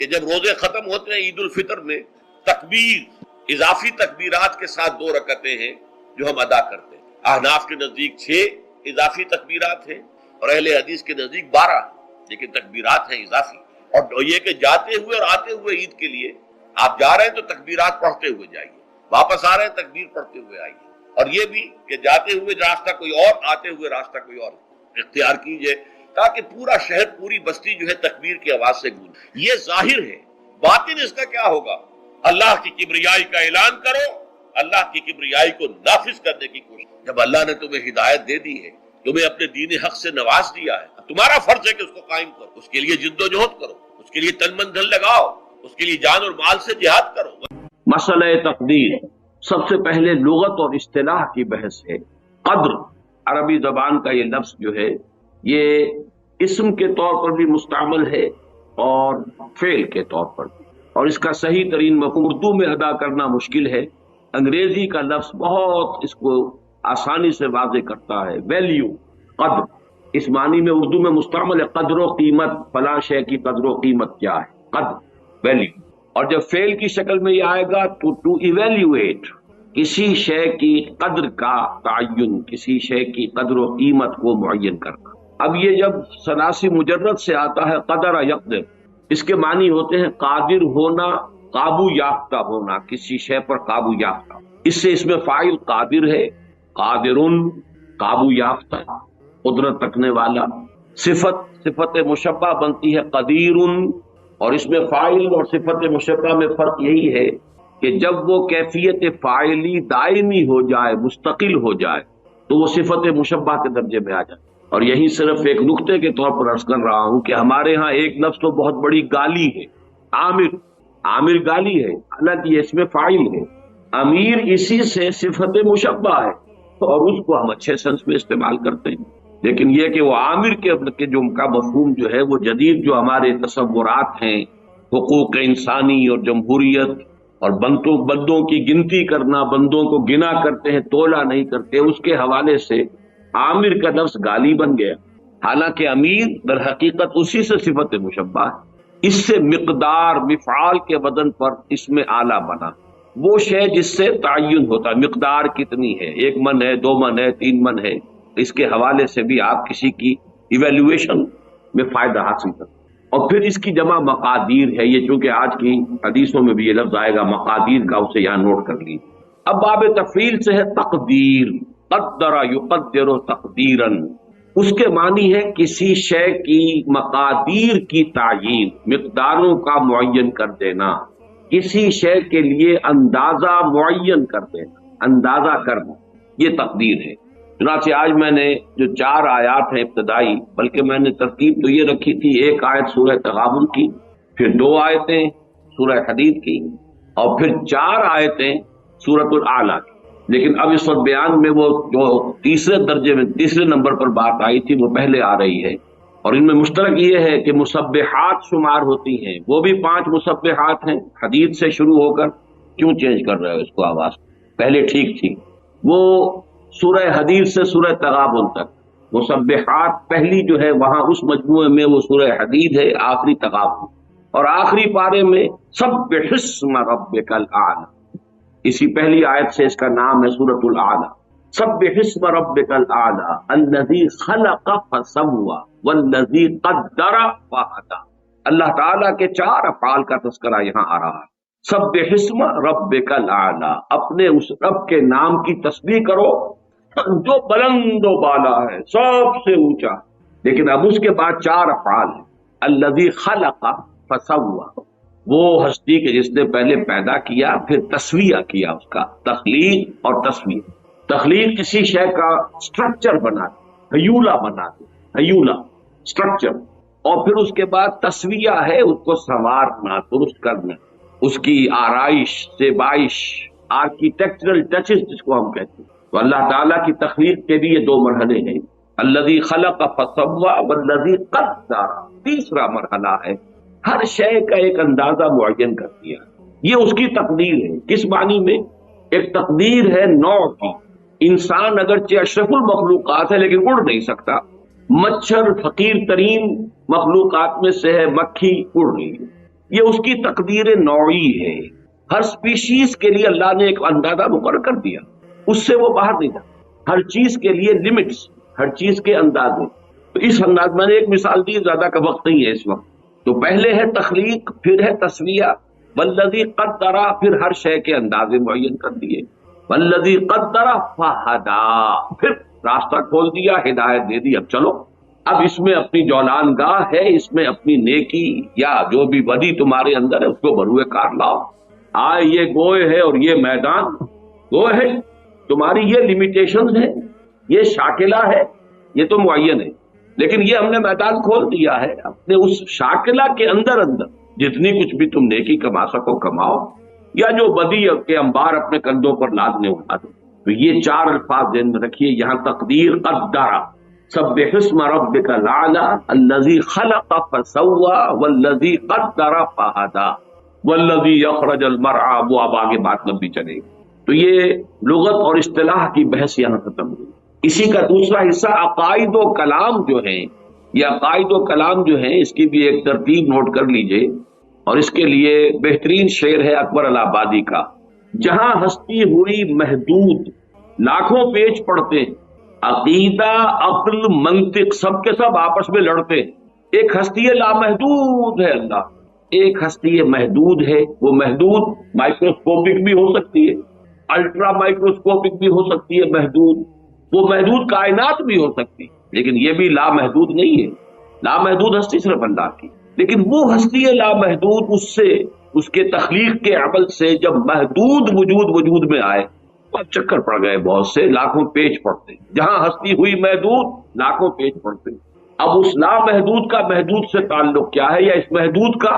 کہ جب روزے ختم ہوتے ہیں عید الفطر میں تکبیر اضافی تکبیرات کے ساتھ 2 رکعتیں ہیں جو ہم ادا کرتے ہیں. احناف کے نزدیک 6 اضافی تکبیرات ہیں اور اہل حدیث کے نزدیک 12، لیکن تکبیرات ہیں اضافی. اور یہ کہ جاتے ہوئے اور آتے ہوئے عید کے لیے آپ جا رہے ہیں تو تکبیرات پڑھتے ہوئے جائیے، واپس آ رہے ہیں تکبیر پڑھتے ہوئے آئیے. اور یہ بھی کہ جاتے ہوئے راستہ کوئی اور، آتے ہوئے راستہ کوئی اور اختیار کیجئے، تاکہ پورا شہر پوری بستی جو ہے تکبیر کی آواز سے گونجے. یہ ظاہر ہے. باطن اس کا کیا ہوگا؟ اللہ کی کبریائی کا اعلان کرو، اللہ کی کبریائی کو نافذ کرنے کی کوشش. جب اللہ نے تمہیں ہدایت دے دی ہے، تمہیں اپنے دین حق سے نواز دیا ہے، تمہارا فرض ہے کہ اس کو قائم کرو، اس کے لیے جد و جہد کرو، اس کے لیے تن من دھن لگاؤ، اس کے لیے جان اور مال سے جہاد کرو. مسئلہ تقدیر سب سے پہلے لغت اور اصطلاح کی بحث ہے. قدر عربی زبان کا یہ لفظ جو ہے یہ اسم کے طور پر بھی مستعمل ہے اور فعل کے طور پر بھی، اور اس کا صحیح ترین مفہوم اردو میں ادا کرنا مشکل ہے. انگریزی کا لفظ بہت اس کو آسانی سے واضح کرتا ہے. ویلیو، قدر، اس معنی میں اردو میں مستعمل ہے. قدر و قیمت، فلاں شے کی قدر و قیمت کیا ہے، قدر، ویلیو. اور جب فعل کی شکل میں یہ آئے گا ٹو ایویلیویٹ، کسی شے کی قدر کا تعین، کسی شے کی قدر و قیمت کو معین کرنا. اب یہ جب ثلاثی مجرد سے آتا ہے قدر یقدر، اس کے معنی ہوتے ہیں قادر ہونا، قابو یافتہ ہونا، کسی شے پر قابو یافتہ. اس سے اس میں فاعل قادر ہے، قادرن، قابو یافتہ، قدرت رکھنے والا. صفت مشبہ بنتی ہے قدیرن، اور اس میں فاعل اور صفت مشبہ میں فرق یہی ہے کہ جب وہ کیفیت فاعلی دائمی ہو جائے، مستقل ہو جائے، تو وہ صفت مشبہ کے درجے میں آ جائے. اور یہی صرف ایک نقطے کے طور پر عرض کر رہا ہوں کہ ہمارے ہاں ایک لفظ تو بہت بڑی گالی ہے، عامر. عامر گالی ہے، حالانکہ یہ اس میں فاعل ہے. امیر اسی سے صفت مشبہ ہے اور اس کو ہم اچھے سنس میں استعمال کرتے ہیں. لیکن یہ کہ وہ عامر کے جو کا مفہوم جو ہے وہ جدید جو ہمارے تصورات ہیں، حقوق انسانی اور جمہوریت اور بندوں کی گنتی کرنا، بندوں کو گنا کرتے ہیں، تولا نہیں کرتے، اس کے حوالے سے عامر کا لفظ گالی بن گیا. حالانکہ امیر در حقیقت اسی سے صفت مشبہ ہے. اس سے مقدار، مفعال کے وزن پر اس میں اعلیٰ بنا، وہ شے جس سے تعین ہوتا ہے مقدار کتنی ہے، 1 من ہے، 2 من ہے، 3 من ہے. اس کے حوالے سے بھی آپ کسی کی ایویلویشن میں فائدہ حاصل کرتے. اور پھر اس کی جمع مقادیر ہے. یہ چونکہ آج کی حدیثوں میں بھی یہ لفظ آئے گا مقادیر کا، اسے یہاں نوٹ کر لیجیے. اب باب تفعیل سے ہے تقدیر. قدر یقدر تقدیرا، اس کے معنی ہے کسی شے کی مقادیر کی تعیین، مقداروں کا معین کر دینا، کسی شے کے لیے اندازہ معین کر دینا، اندازہ کرنا، یہ تقدیر ہے. چنانچہ آج میں نے جو 4 آیات ہیں ابتدائی، بلکہ میں نے ترتیب تو یہ رکھی تھی، 1 آیت سورہ تغابن کی، پھر 2 آیتیں سورہ حدید کی، اور پھر 4 آیتیں سورۃ الاعلیٰ کی. لیکن اب اس وقت بیان میں وہ جو تیسرے درجے میں، تیسرے نمبر پر بات آئی تھی، وہ پہلے آ رہی ہے. اور ان میں مشترک یہ ہے کہ مسبحات شمار ہوتی ہیں، وہ بھی 5 مسبحات ہیں. حدید سے شروع ہو کر کیوں چینج کر رہے ہو اس کو آواز؟ پہلے ٹھیک تھی. وہ سورہ حدید سے سورہ تغابن تک مسبحات پہلی جو ہے وہاں اس مجموعے میں وہ سورہ حدید ہے، آخری تغابن. اور آخری پارے میں سبح اسم ربک الاعلی، اسی پہلی آیت سے اس کا نام ہے سورۃ الاعلی. سبح اسم ربک الاعلی الذی خلق فسوی والذی قدر فہدی. اللہ تعالیٰ کے 4 افعال کا تذکرہ یہاں آ رہا ہے. سبح اسم ربک الاعلی، اپنے اس رب کے نام کی تسبیح کرو جو بلند و بالا ہے، سب سے اونچا. لیکن اب اس کے بعد 4 افعال ہیں. الذی خلق فسوی، وہ ہستی کے جس نے پہلے پیدا کیا پھر تسویہ کیا، اس کا تخلیق اور تسویہ. تخلیق کسی شے کا سٹرکچر بنا دے، ہیولہ بنا دے، ہیولہ سٹرکچر. اور پھر اس کے بعد تسویہ ہے اس کو سنوارنا، درست کرنا، اس کی آرائش، زیبائش، آرکیٹیکچرل ٹچز جس کو ہم کہتے ہیں. تو اللہ تعالیٰ کی تخلیق کے بھی یہ 2 مرحلے ہیں. الذی خلق فسوی والذی قدر، تیسرا مرحلہ ہے ہر شے کا ایک اندازہ معین کر دیا. یہ اس کی تقدیر ہے. کس معنی میں؟ ایک تقدیر ہے نوع کی. انسان اگرچہ اشرف المخلوقات ہے لیکن اڑ نہیں سکتا. مچھر فقیر ترین مخلوقات میں سے ہے، مکھی اڑ رہی ہے. یہ اس کی تقدیر نوعی ہے. ہر سپیشیز کے لیے اللہ نے ایک اندازہ مقرر کر دیا، اس سے وہ باہر نہیں جاتا. ہر چیز کے لیے لمٹس، ہر چیز کے اندازے. تو اس انداز میں نے ایک مثال دی، زیادہ کا وقت نہیں ہے اس وقت. تو پہلے ہے تخلیق، پھر ہے تسویہ، والذی قدر، پھر ہر شے کے اندازے معین کر دیے. والذی قدر فہدی، پھر راستہ کھول دیا، ہدایت دے دی. اب چلو، اب اس میں اپنی جولان گاہ ہے، اس میں اپنی نیکی یا جو بھی بدی تمہارے اندر ہے اس کو بروئے کار لاؤ. آئے یہ گوئے ہے اور یہ میدان گوئے ہے، تمہاری یہ لیمیٹیشنز ہے، یہ شاکلہ ہے، یہ تو معین ہے. لیکن یہ ہم نے میدان کھول دیا ہے. اپنے اس شاکلہ کے اندر جتنی کچھ بھی تم نیکی کما سکو کماؤ، یا جو بدی کے انبار اپنے کندھوں پر لادنے اٹھا دو. تو یہ چار الفاظ ذہن میں رکھیے. یہاں تقدیر قدر، سبح اسم ربک الاعلی الذی خلق فسوی والذی قدر فہدی والذی یخرج المرعی. وہ اب آگے بات لمبی چلے گی. تو یہ لغت اور اصطلاح کی بحث یہاں ختم ہوئی. اسی کا دوسرا حصہ عقائد و کلام جو ہیں. یہ عقائد و کلام جو ہیں اس کی بھی ایک ترتیب نوٹ کر لیجئے، اور اس کے لیے بہترین شعر ہے اکبر الہ آبادی کا. جہاں ہستی ہوئی محدود، لاکھوں پیج پڑتے ہیں، عقیدہ عقل منطق سب کے سب آپس میں لڑتے ہیں. ایک ہستی لامحدود ہے اللہ، ایک ہستی محدود ہے. وہ محدود مائکروسکوپک بھی ہو سکتی ہے، الٹرا مائکروسکوپک بھی ہو سکتی ہے محدود، وہ محدود کائنات بھی ہو سکتی ہے، لیکن یہ بھی لامحدود نہیں ہے. لامحدود ہستی صرف اللہ کی. لیکن وہ ہستی لامحدود، اس سے، اس کے تخلیق کے عمل سے جب محدود وجود میں آئے، اب چکر پڑ گئے بہت سے، لاکھوں پیج پڑتے. جہاں ہستی ہوئی محدود، لاکھوں پیج پڑتے. اب اس لامحدود کا محدود سے تعلق کیا ہے، یا اس محدود کا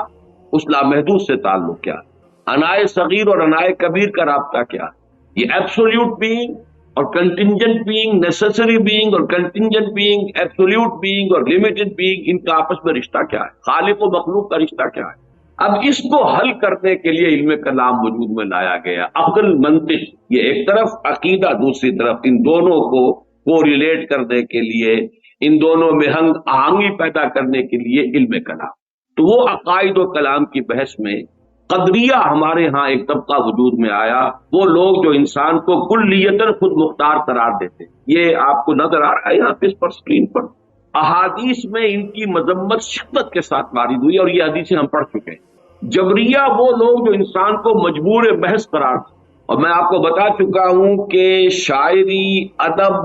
اس لامحدود سے تعلق کیا ہے؟ انائے صغیر اور انائے کبیر کا رابطہ کیا ہے؟ یہ ایبسولوٹ بینگ اور کنٹینجنٹ بینگ، نیسیسری بینگ اور کنٹینجنٹ بینگ، ایبسولوٹ بینگ اور لمیٹڈ بینگ، ان کا آپس میں رشتہ کیا ہے؟ خالق و مخلوق کا رشتہ کیا ہے؟ اب اس کو حل کرنے کے لیے علم کلام وجود میں لایا گیا. عقل منطق یہ ایک طرف، عقیدہ دوسری طرف. ان دونوں کو ریلیٹ کرنے کے لیے، ان دونوں میں ہنگ آہنگی پیدا کرنے کے لیے علم کلام. تو وہ عقائد و کلام کی بحث میں قدریہ ہمارے ہاں ایک طبقہ وجود میں آیا. وہ لوگ جو انسان کو کلیتاً خود مختار قرار دیتے. یہ آپ کو نظر آ رہا ہے یہاں پہ اس پر اسکرین پر. احادیث میں ان کی مذمت شدت کے ساتھ وارد ہوئی، اور یہ حدیثیں ہم پڑھ چکے ہیں. جبریہ وہ لوگ جو انسان کو مجبور محض قرار دے. اور میں آپ کو بتا چکا ہوں کہ شاعری، ادب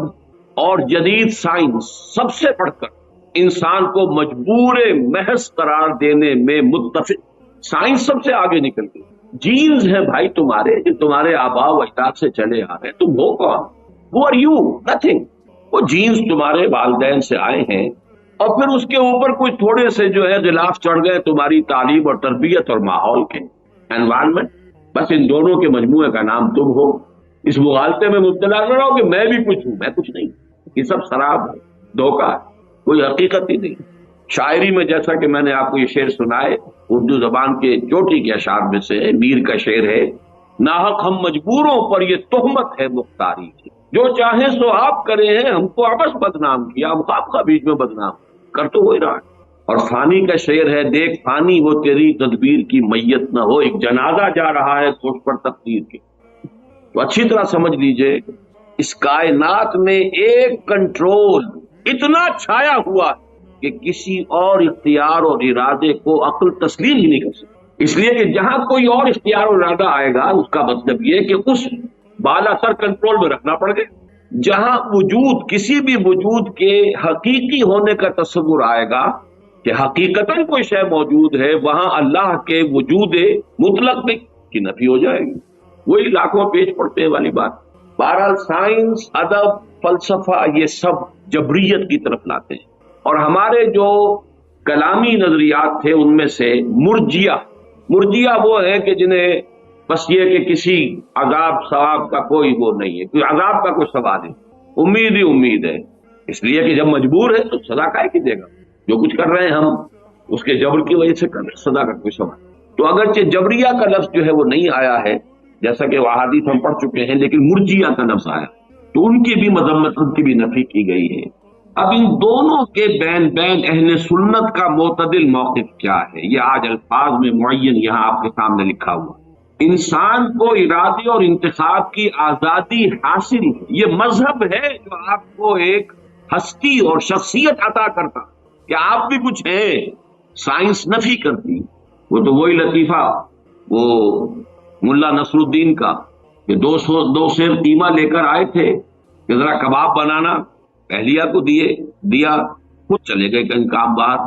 اور جدید سائنس سب سے بڑھ کر انسان کو مجبور محض قرار دینے میں متفق. سائنس سب سے آگے نکل گئی. جینز ہیں بھائی تمہارے، جو تمہارے آباء و اجداد سے چلے آ رہے ہیں. تم ہو کون؟ Who are you? Nothing. وہ جینز تمہارے والدین سے آئے ہیں، اور پھر اس کے اوپر کوئی تھوڑے سے جو ہے غلاف چڑھ گئے تمہاری تعلیم اور تربیت اور ماحول کے، انوائرمنٹ. بس ان دونوں کے مجموعے کا نام تم ہو. اس مغالطے میں مبتلا نہ رہو کہ میں بھی کچھ ہوں. میں کچھ نہیں. یہ سب شراب ہے، دھوکہ ہے، کوئی حقیقت ہی نہیں. شاعری میں جیسا کہ میں نے آپ کو یہ شعر سنائے، اردو زبان کے چوٹی کے اشعار میں سے میر کا شعر ہے: ناحق ہم مجبوروں پر یہ تہمت ہے مختاری کی، جو چاہیں سو آپ کرے ہیں، ہم کو آپس بدنام کیا، ہم خواب کا بیچ میں بدنام کر تو وہی رہا. اور فانی کا شعر ہے: دیکھ فانی وہ تیری تدبیر کی میت نہ ہو، ایک جنازہ جا رہا ہے سوچ پر تقدیر کے. تو اچھی طرح سمجھ لیجئے، اس کائنات میں ایک کنٹرول اتنا چھایا ہوا کہ کسی اور اختیار اور ارادے کو عقل تسلیم ہی نہیں کر سکتی. اس لیے کہ جہاں کوئی اور اختیار اور ارادہ آئے گا، اس کا مطلب یہ کہ اس بالا تر کنٹرول میں رکھنا پڑ گئے. جہاں وجود، کسی بھی وجود کے حقیقی ہونے کا تصور آئے گا کہ حقیقتاً کوئی شے موجود ہے، وہاں اللہ کے وجود مطلق کی نفی ہو جائے گی. وہی لاکھوں پیج پڑتے والی بات. بہرحال سائنس، ادب، فلسفہ یہ سب جبریت کی طرف لاتے ہیں. اور ہمارے جو کلامی نظریات تھے ان میں سے مرجیہ وہ ہیں کہ جنہیں بس یہ کہ کسی عذاب ثواب کا کوئی وہ نہیں ہے، کوئی عذاب کا کوئی سوال نہیں، امید ہی امید ہے. اس لیے کہ جب مجبور ہے تو سزا کائے کی دے گا؟ جو کچھ کر رہے ہیں ہم اس کے جبر کی وجہ سے کر رہے ہیں، سزا کا کوئی سوال. تو اگرچہ جبریہ کا لفظ جو ہے وہ نہیں آیا ہے، جیسا کہ وہ احادیث ہم پڑھ چکے ہیں، لیکن مرجیہ کا لفظ آیا، تو ان کی بھی مذمت، ان کی بھی نفی کی گئی ہے. اب ان دونوں کے بین بین اہل سنت کا معتدل موقف کیا ہے، یہ آج الفاظ میں معین یہاں آپ کے سامنے لکھا ہوا۔ انسان کو ارادے اور انتخاب کی آزادی حاصل ہے، یہ مذہب ہے جو آپ کو ایک ہستی اور شخصیت عطا کرتا کہ آپ بھی کچھ ہیں۔ سائنس نفی کرتی، وہ تو وہی لطیفہ وہ ملا نصر الدین کا کہ 200 سیر قیمہ لے کر آئے تھے کہ ذرا کباب بنانا، اہلیہ کو دیا، خود چلے گئے کہیں کام باہر،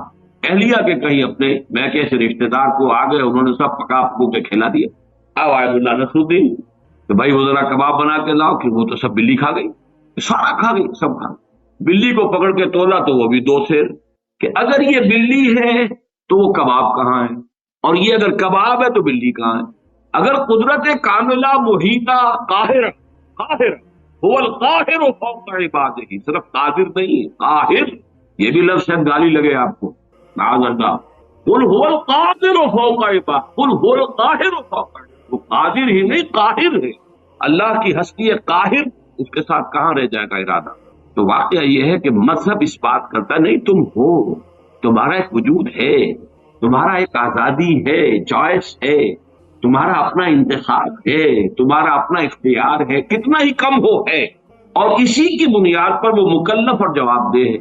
اہلیہ کے کہیں اپنے میں کیسے رشتے دار کو آ گئے، انہوں نے سب پکا پکو کے کھلا دیا۔ اب آئے ملا نصر الدین کہ بھائی وہ ذرا کباب بنا کے لاؤ، کہ وہ تو سب بلی کھا گئی، سارا کھا گئی، سب کھا گئی۔ بلی کو پکڑ کے تولا تو وہ بھی 2 سیر، کہ اگر یہ بلی ہے تو وہ کباب کہاں ہے، اور یہ اگر کباب ہے تو بلی کہاں ہے؟ اگر قدرت کاملہ محیطہ قاہر هو القاہر فوق عبادہ، صرف قادر نہیں قاہر، یہ بھی لفظ شاید گالی لگے آپ کو، معاذ اللہ، قل هو القادر فوق عبادہ، قل هو القاہر فوق عبادہ، وہ قادر ہی نہیں قاہر ہے۔ اللہ کی ہستی ہے قاہر، اس کے ساتھ کہاں رہ جائے گا ارادہ؟ تو واقعہ یہ ہے کہ مذہب اس بات کرتا نہیں تم ہو، تمہارا ایک وجود ہے، تمہارا ایک آزادی ہے، چوائس ہے، تمہارا اپنا انتخاب ہے، تمہارا اپنا اختیار ہے، کتنا ہی کم ہو ہے، اور اسی کی بنیاد پر وہ مکلف اور جواب دہ ہے،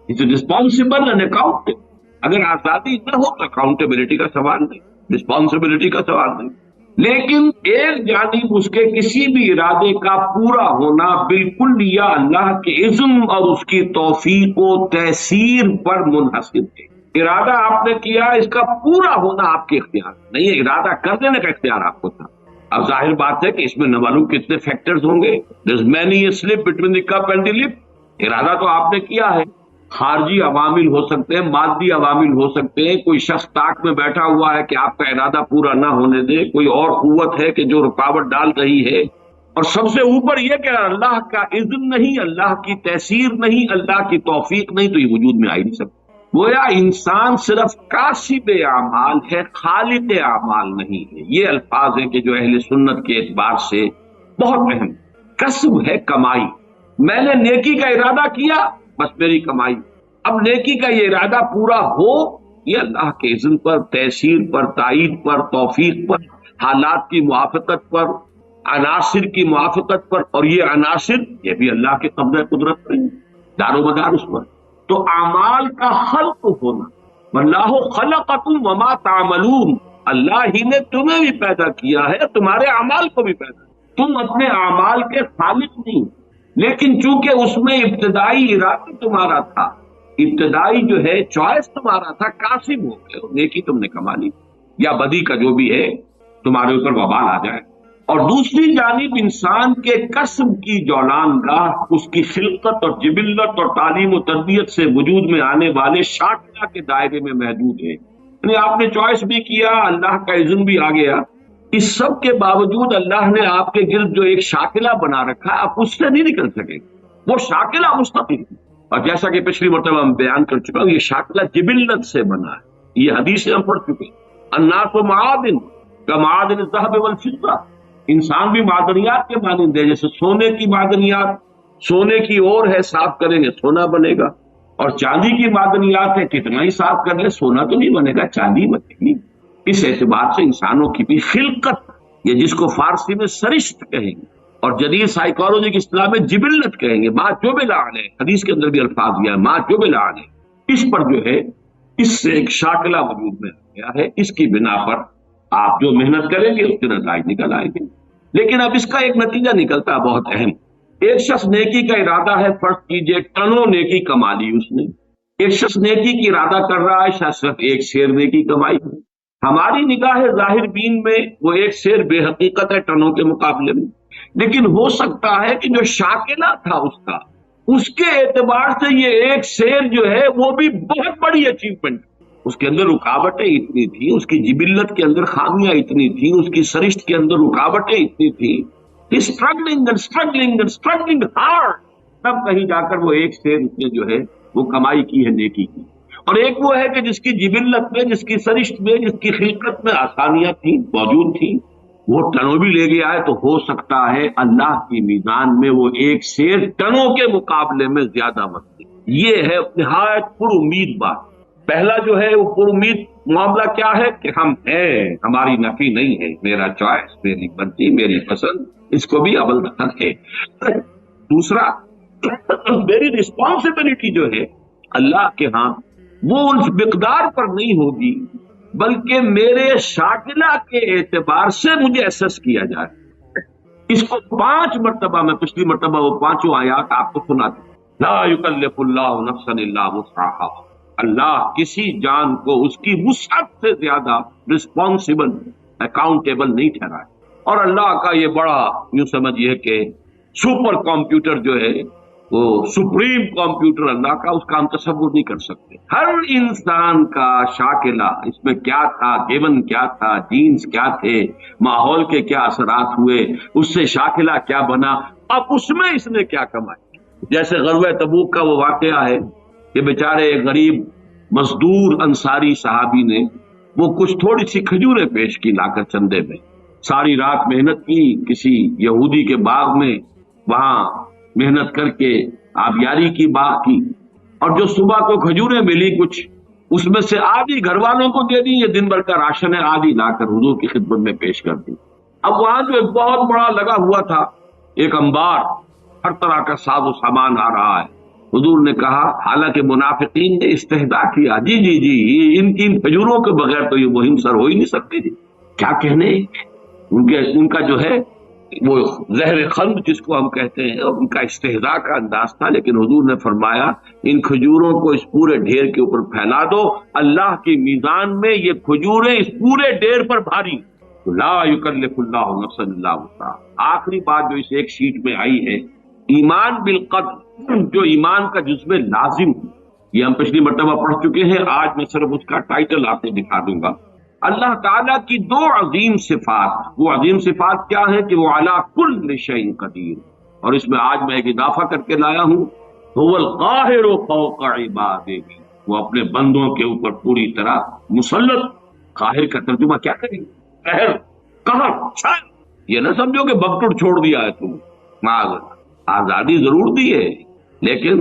اٹس رسپانسبل اینڈ اکاؤنٹیبل۔ اگر آزادی نہ ہو تو اکاؤنٹیبلٹی کا سوال نہیں، رسپانسبلٹی کا سوال نہیں۔ لیکن ایک جانب اس کے کسی بھی ارادے کا پورا ہونا بالکل یا اللہ کے اذن اور اس کی توفیق و تیسیر پر منحصر ہے۔ ارادہ آپ نے کیا، اس کا پورا ہونا آپ کے اختیار نہیں ہے، ارادہ کر دینے کا اختیار آپ کو تھا۔ اب ظاہر بات ہے کہ اس میں نہ معلوم کتنے فیکٹرز ہوں گے، there's many a slip between the cup and the lip۔ ارادہ تو آپ نے کیا ہے، خارجی عوامل ہو سکتے ہیں، مادی عوامل ہو سکتے ہیں، کوئی شخص طاق میں بیٹھا ہوا ہے کہ آپ کا ارادہ پورا نہ ہونے دے، کوئی اور قوت ہے کہ جو رکاوٹ ڈال رہی ہے، اور سب سے اوپر یہ کہ اللہ کا اذن نہیں، اللہ کی تیسیر نہیں، اللہ کی توفیق نہیں، تو یہ وجود میں آ ہی نہیں سکتا۔ گویا انسان صرف کاسب اعمال ہے، خالق اعمال نہیں ہے۔ یہ الفاظ ہیں کہ جو اہل سنت کے اعتبار سے بہت اہم۔ کسب ہے کمائی، میں نے نیکی کا ارادہ کیا، بس میری کمائی۔ اب نیکی کا یہ ارادہ پورا ہو، یہ اللہ کے اذن پر، تیسیر پر، تائید پر، توفیق پر، حالات کی موافقت پر، عناصر کی موافقت پر، اور یہ عناصر یہ بھی اللہ کے قبضہ قدرت پر ہیں، دار و مدار اس پر۔ تو اعمال کا خلق ہونا، واللہ خلقکم وما تعملون، اللہ ہی نے تمہیں بھی پیدا کیا ہے، تمہارے اعمال کو بھی پیدا کیا۔ تم اپنے اعمال کے خالق نہیں، لیکن چونکہ اس میں ابتدائی ارادہ تمہارا تھا، ابتدائی جو ہے چوائس تمہارا تھا، کاسب ہو گئے، نیکی تم نے کما لی، یا بدی کا جو بھی ہے تمہارے اوپر وبال آ جائے۔ اور دوسری جانب انسان کے کسب کی جولان گاہ اس کی خلقت اور جبلت اور تعلیم و تربیت سے وجود میں آنے والے شاکلہ کے دائرے میں محدود ہے، یعنی آپ نے چوائس بھی کیا، اللہ کا اذن بھی آ گیا، اس سب کے باوجود اللہ نے آپ کے گرد جو ایک شاکلہ بنا رکھا ہے، آپ اس سے نہیں نکل سکے، وہ شاکلہ مستقل ہے۔ اور جیسا کہ پچھلی مرتبہ میں بیان کر چکا ہوں، یہ شاکلہ جبلت سے بنا ہے، یہ حدیث ہم پڑھ چکے۔ الناس معادن کمعادن الذهب والفضة، انسان بھی معدنیات کے مانند ہے، جیسے سونے کی معدنیات سونے کی اور ہے، صاف کریں گے سونا بنے گا، اور چاندی کی معدنیات ہے، کتنا ہی صاف کر لیں سونا تو نہیں بنے گا، چاندی بنے گی۔ اس اعتبار سے انسانوں کی بھی خلقت، یہ جس کو فارسی میں سرشت کہیں گے اور جدید سائیکالوجی کی اصطلاح میں جبلت کہیں گے، ما جبل علیہ، حدیث کے اندر بھی الفاظ دیا ہے ما جبل علیہ، اس پر جو ہے اس سے ایک شاکلہ وجود میں آ گیا ہے، اس کی بنا پر آپ جو محنت کریں گے اس کے نتائج نکل آئیں گے۔ لیکن اب اس کا ایک نتیجہ نکلتا ہے بہت اہم۔ ایک شخص نیکی کا ارادہ ہے، فرض کیجئے ٹنوں نیکی کما لی اس نے، ایک شخص نیکی کی ارادہ کر رہا ہے، شاید صرف 1 سیر نیکی کمائی ہے۔ ہماری نگاہ ظاہر بین میں وہ 1 سیر بے حقیقت ہے ٹنوں کے مقابلے میں، لیکن ہو سکتا ہے کہ جو شاکلہ تھا اس کے اعتبار سے یہ 1 سیر جو ہے وہ بھی بہت بڑی اچیومنٹ، اس کے اندر رکاوٹیں اتنی تھیں، اس کی جبلت کے اندر خامیاں اتنی تھیں، اس کی سرشت کے اندر رکاوٹیں اتنی تھیں، اسٹرگلنگ ہارڈ، تب کہیں جا کر وہ 1 سیر اس نے جو ہے وہ کمائی کی ہے نیکی کی۔ اور ایک وہ ہے کہ جس کی جبلت میں، جس کی سرشت میں، جس کی خلقت میں آسانیاں تھیں، موجود تھیں، وہ ٹنوں بھی لے گیا ہے، تو ہو سکتا ہے اللہ کی میزان میں وہ 1 سیر ٹنوں کے مقابلے میں زیادہ مستقل۔ یہ ہے نہایت پر امید بات۔ پہلا جو ہے وہ پر امید معاملہ کیا ہے کہ ہم ہیں، ہماری نفی نہیں ہے، میرا چوائس، میری مرضی، میری پسند، اس کو بھی عمل ہے۔ دوسرا، میری رسپانسبلٹی جو ہے اللہ کے ہاں وہ ان مقدار پر نہیں ہوگی، بلکہ میرے شاکلہ کے اعتبار سے مجھے ایسس کیا جائے۔ اس کو 5 مرتبہ، میں پچھلی مرتبہ وہ 5 آیات آپ کو سنا دی۔ لا یکلف اللہ نفسا الا وسعها، اللہ کسی جان کو اس کی وسعت سے زیادہ رسپانسبل، اکاؤنٹیبل نہیں ٹھہرائے۔ اور اللہ کا یہ بڑا، یوں سمجھیے کہ سپر کمپیوٹر جو ہے، وہ سپریم کمپیوٹر اللہ کا، اس کا ہم تصور نہیں کر سکتے۔ ہر انسان کا شاکلہ، اس میں کیا تھا، گیون کیا تھا، جینز کیا تھے، ماحول کے کیا اثرات ہوئے، اس سے شاکلہ کیا بنا، اب اس میں اس نے کیا کمائی۔ جیسے غزوہ تبوک کا وہ واقعہ ہے کہ بیچارے غریب مزدور انصاری صحابی نے وہ کچھ تھوڑی سی کھجوریں پیش کی لا کر چندے میں، ساری رات محنت کی کسی یہودی کے باغ میں، وہاں محنت کر کے آبیاری کی، باغ کی، اور جو صبح کو کھجوریں ملی کچھ، اس میں سے آدھی گھر والوں کو دے دی، یہ دن بھر کا راشن ہے، آدھی لا کر حضور کی خدمت میں پیش کر دی۔ اب وہاں جو ایک بہت بڑا لگا ہوا تھا ایک انبار، ہر طرح کا ساز و سامان آ رہا ہے۔ حضور نے کہا، حالانکہ منافقین نے استہزاء کیا، جی جی جی ان کھجوروں کے بغیر تو یہ مہم سر ہو ہی نہیں سکتی جی، کیا کہنے، ان کا جو ہے وہ زہر خند جس کو ہم کہتے ہیں، اور ان کا استہزاء کا انداز تھا۔ لیکن حضور نے فرمایا، ان کھجوروں کو اس پورے ڈھیر کے اوپر پھیلا دو، اللہ کی میزان میں یہ کھجوریں اس پورے ڈھیر پر بھاری۔ لا یکلف اللہ نفسا الا وسعها۔ آخری بات جو اس ایک شیٹ میں آئی ہے، ایمان بالقدر، جو ایمان کا جزو لازم ہے، یہ ہم پچھلی مرتبہ پڑھ چکے ہیں، آج میں صرف اس کا ٹائٹل آپ کو دکھا دوں گا۔ اللہ تعالیٰ کی 2 عظیم صفات، وہ عظیم صفات کیا ہے کہ وہ علی کل شیء قدیر، اور اس میں آج میں ایک اضافہ کر کے لایا ہوں، هو القاہر فوق عبادہ، وہ اپنے بندوں کے اوپر پوری طرح مسلط۔ قاہر کا ترجمہ کیا کریں، قہر، قہر، چھل۔ یہ نہ سمجھو کہ بگٹڑ چھوڑ دیا ہے تم، معاذ اللہ، آزادی ضرور دی ہے لیکن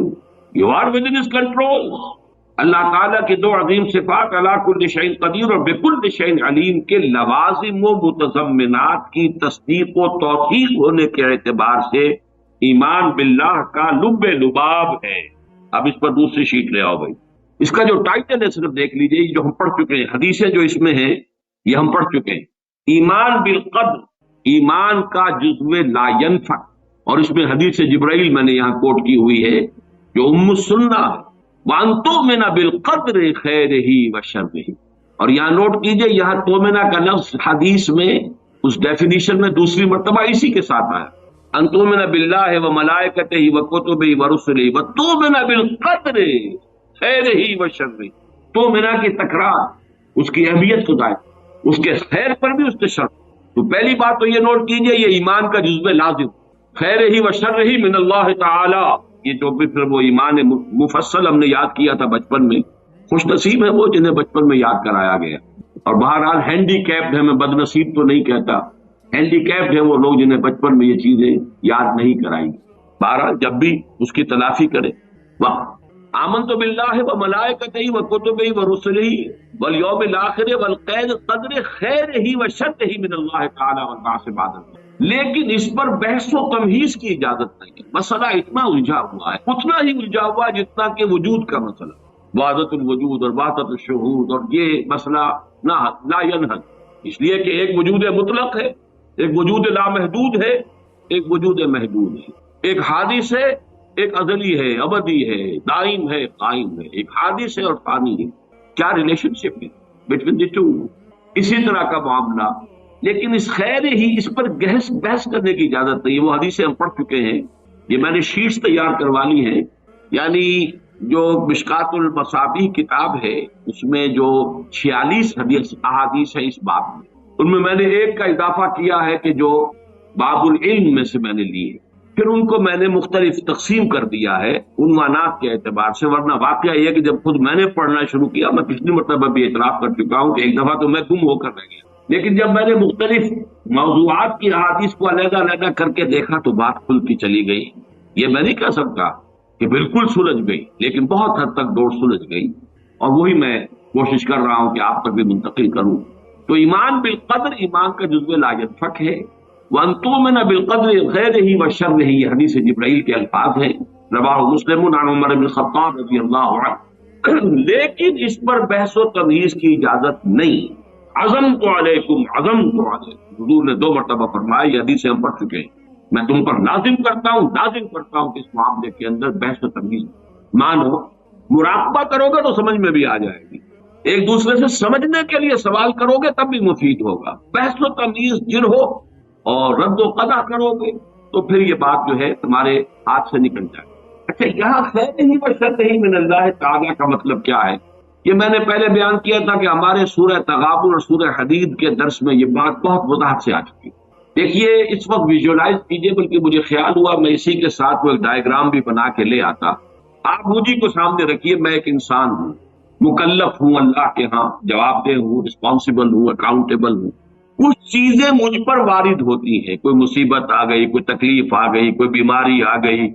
you are with in his control. اللہ تعالیٰ کی 2 عظیم صفات، علی کل شیء قدیر اور بکل شیء علیم، کے لوازم و متضمنات کی تصدیق و توثیق ہونے کے اعتبار سے ایمان باللہ کا لب لباب ہے۔ اب اس پر دوسری شیٹ لے آؤ بھائی، اس کا جو ٹائٹل ہے صرف دیکھ لیجئے، جو ہم پڑھ چکے ہیں، حدیثیں جو اس میں ہیں یہ ہم پڑھ چکے ہیں۔ ایمان بالقدر، ایمان کا جزو لا ینفع، اور اس میں حدیث جبرائیل میں نے یہاں کوٹ کی ہوئی ہے جو ام السنہ ہے، وَأَن تُؤْمِنَ بِالْقَدْرِ خَيْرِهِ وَشَرِّهِ، اور یہاں نوٹ کیجئے، یہاں تومنہ کا لفظ حدیث میں اس ڈیفینیشن میں دوسری مرتبہ اسی کے ساتھ آیا، ان تؤمن باللہ وملائکتہ وکتبہ ورسلہ وتؤمن بالقدر خیرہ وشرہ۔ تومنہ کی تکرار، اس کی اہمیت کو ظاہر، اس کے خیر پر بھی اس کے شر۔ تو پہلی بات تو یہ نوٹ کیجئے، یہ ایمان کا جزو لازم، خیرہ وشرہ من اللہ تعالی۔ یہ جو بھی پھر وہ ایمان مفصل ہم نے یاد کیا تھا بچپن میں، خوش نصیب ہے وہ جنہیں بچپن میں یاد کرایا گیا، اور بہرحال ہینڈی کیپڈ ہے، میں بد نصیب تو نہیں کہتا، ہینڈی کیپڈ ہے وہ لوگ جنہیں بچپن میں یہ چیزیں یاد نہیں کرائی۔ بہرحال جب بھی اس کی تلافی کرے۔ واہ، آمنت باللہ وملائکتہ وکتبہ ورسلہ والیوم الآخر والقدر خیرہ وشرہ من اللہ تعالی والبعث بعد الموت۔ لیکن اس پر بحث و تمہیز کی اجازت نہیں ہے، مسئلہ اتنا الجھا ہوا ہے، اتنا ہی الجھا ہوا جتنا کہ وجود کا مسئلہ، وحدت الوجود اور وحدت الشہود، اور یہ مسئلہ لا ینحل، اس لیے کہ ایک وجود مطلق ہے، ایک وجود لامحدود ہے، ایک وجود محدود ہے، ایک حادث ہے، ایک ازلی ہے، ابدی ہے، دائم ہے، قائم ہے، ایک حادث ہے اور فانی ہے۔ کیا ریلیشن شپ ہے بٹوین دی ٹو، اسی طرح کا معاملہ۔ لیکن اس خیر ہی، اس پر بحث کرنے کی اجازت نہیں ہے، وہ حدیثیں ہم پڑھ چکے ہیں، یہ میں نے شیٹس تیار کروا لی ہیں، یعنی جو مشکات المصابیح کتاب ہے اس میں جو 46 احادیث ہیں اس باب میں، ان میں نے ایک کا اضافہ کیا ہے کہ جو باب العلم میں سے میں نے لی ہے، پھر ان کو میں نے مختلف تقسیم کر دیا ہے عنوانات کے اعتبار سے، ورنہ واقعہ یہ ہے کہ جب خود میں نے پڑھنا شروع کیا، میں پچھلی مرتبہ بھی اعتراف کر چکا ہوں کہ ایک دفعہ تو میں گم ہو کر رہ گیا، لیکن جب میں نے مختلف موضوعات کی احادیث کو علیحدہ علیحدہ کر کے دیکھا تو بات کھلتی چلی گئی۔ یہ میں نہیں کہہ سکتا کہ بالکل سلجھ گئی، لیکن بہت حد تک ڈور سلجھ گئی، اور وہی میں کوشش کر رہا ہوں کہ آپ تک بھی منتقل کروں۔ تو ایمان بالقدر ایمان کا جزو لا ينفك ہے، وَأَن تُؤْمِنَ بِالْقَدْرِ خَيْرِهِ وَشَرِّهِ، یہ حدیث جبرائیل کے الفاظ ہیں، رواہ مسلم عن عمر بن الخطاب رضی اللہ عنہ۔ لیکن اس پر بحث و تمیز کی اجازت نہیں۔ عزم تو علیکم، عزم تو علیکم، حضور نے 2 مرتبہ فرمایا، یہ حدیث ہم پڑھ چکے ہیں، میں تم پر نازم کرتا ہوں کہ اس معاملے کے اندر بحث و تمیز مانو، مراقبہ کرو گے تو سمجھ میں بھی آ جائے گی، ایک دوسرے سے سمجھنے کے لیے سوال کرو گے تب بھی مفید ہوگا، بحث و تمیز جن ہو اور رد و قضا کرو گے تو پھر یہ بات جو ہے تمہارے ہاتھ سے نکل جائے۔ اچھا، یہاں خیر نہیں و شر نہیں من اللہ تعالیٰ کا مطلب کیا ہے؟ یہ میں نے پہلے بیان کیا تھا کہ ہمارے سورہ تغابن اور سورہ حدید کے درس میں یہ بات بہت وضاحت سے آ چکی۔ دیکھیے اس وقت ویژولائز کیجئے، بلکہ مجھے خیال ہوا میں اسی کے ساتھ وہ ایک ڈائیگرام بھی بنا کے لے آتا۔ آپ مجھے کو سامنے رکھیے، میں ایک انسان ہوں، مکلف ہوں اللہ کے ہاں، جواب دہ ہوں، رسپانسیبل ہوں، اکاؤنٹیبل ہوں۔ کچھ چیزیں مجھ پر وارد ہوتی ہیں، کوئی مصیبت آ گئی، کوئی تکلیف آ گئی، کوئی بیماری آ گئی،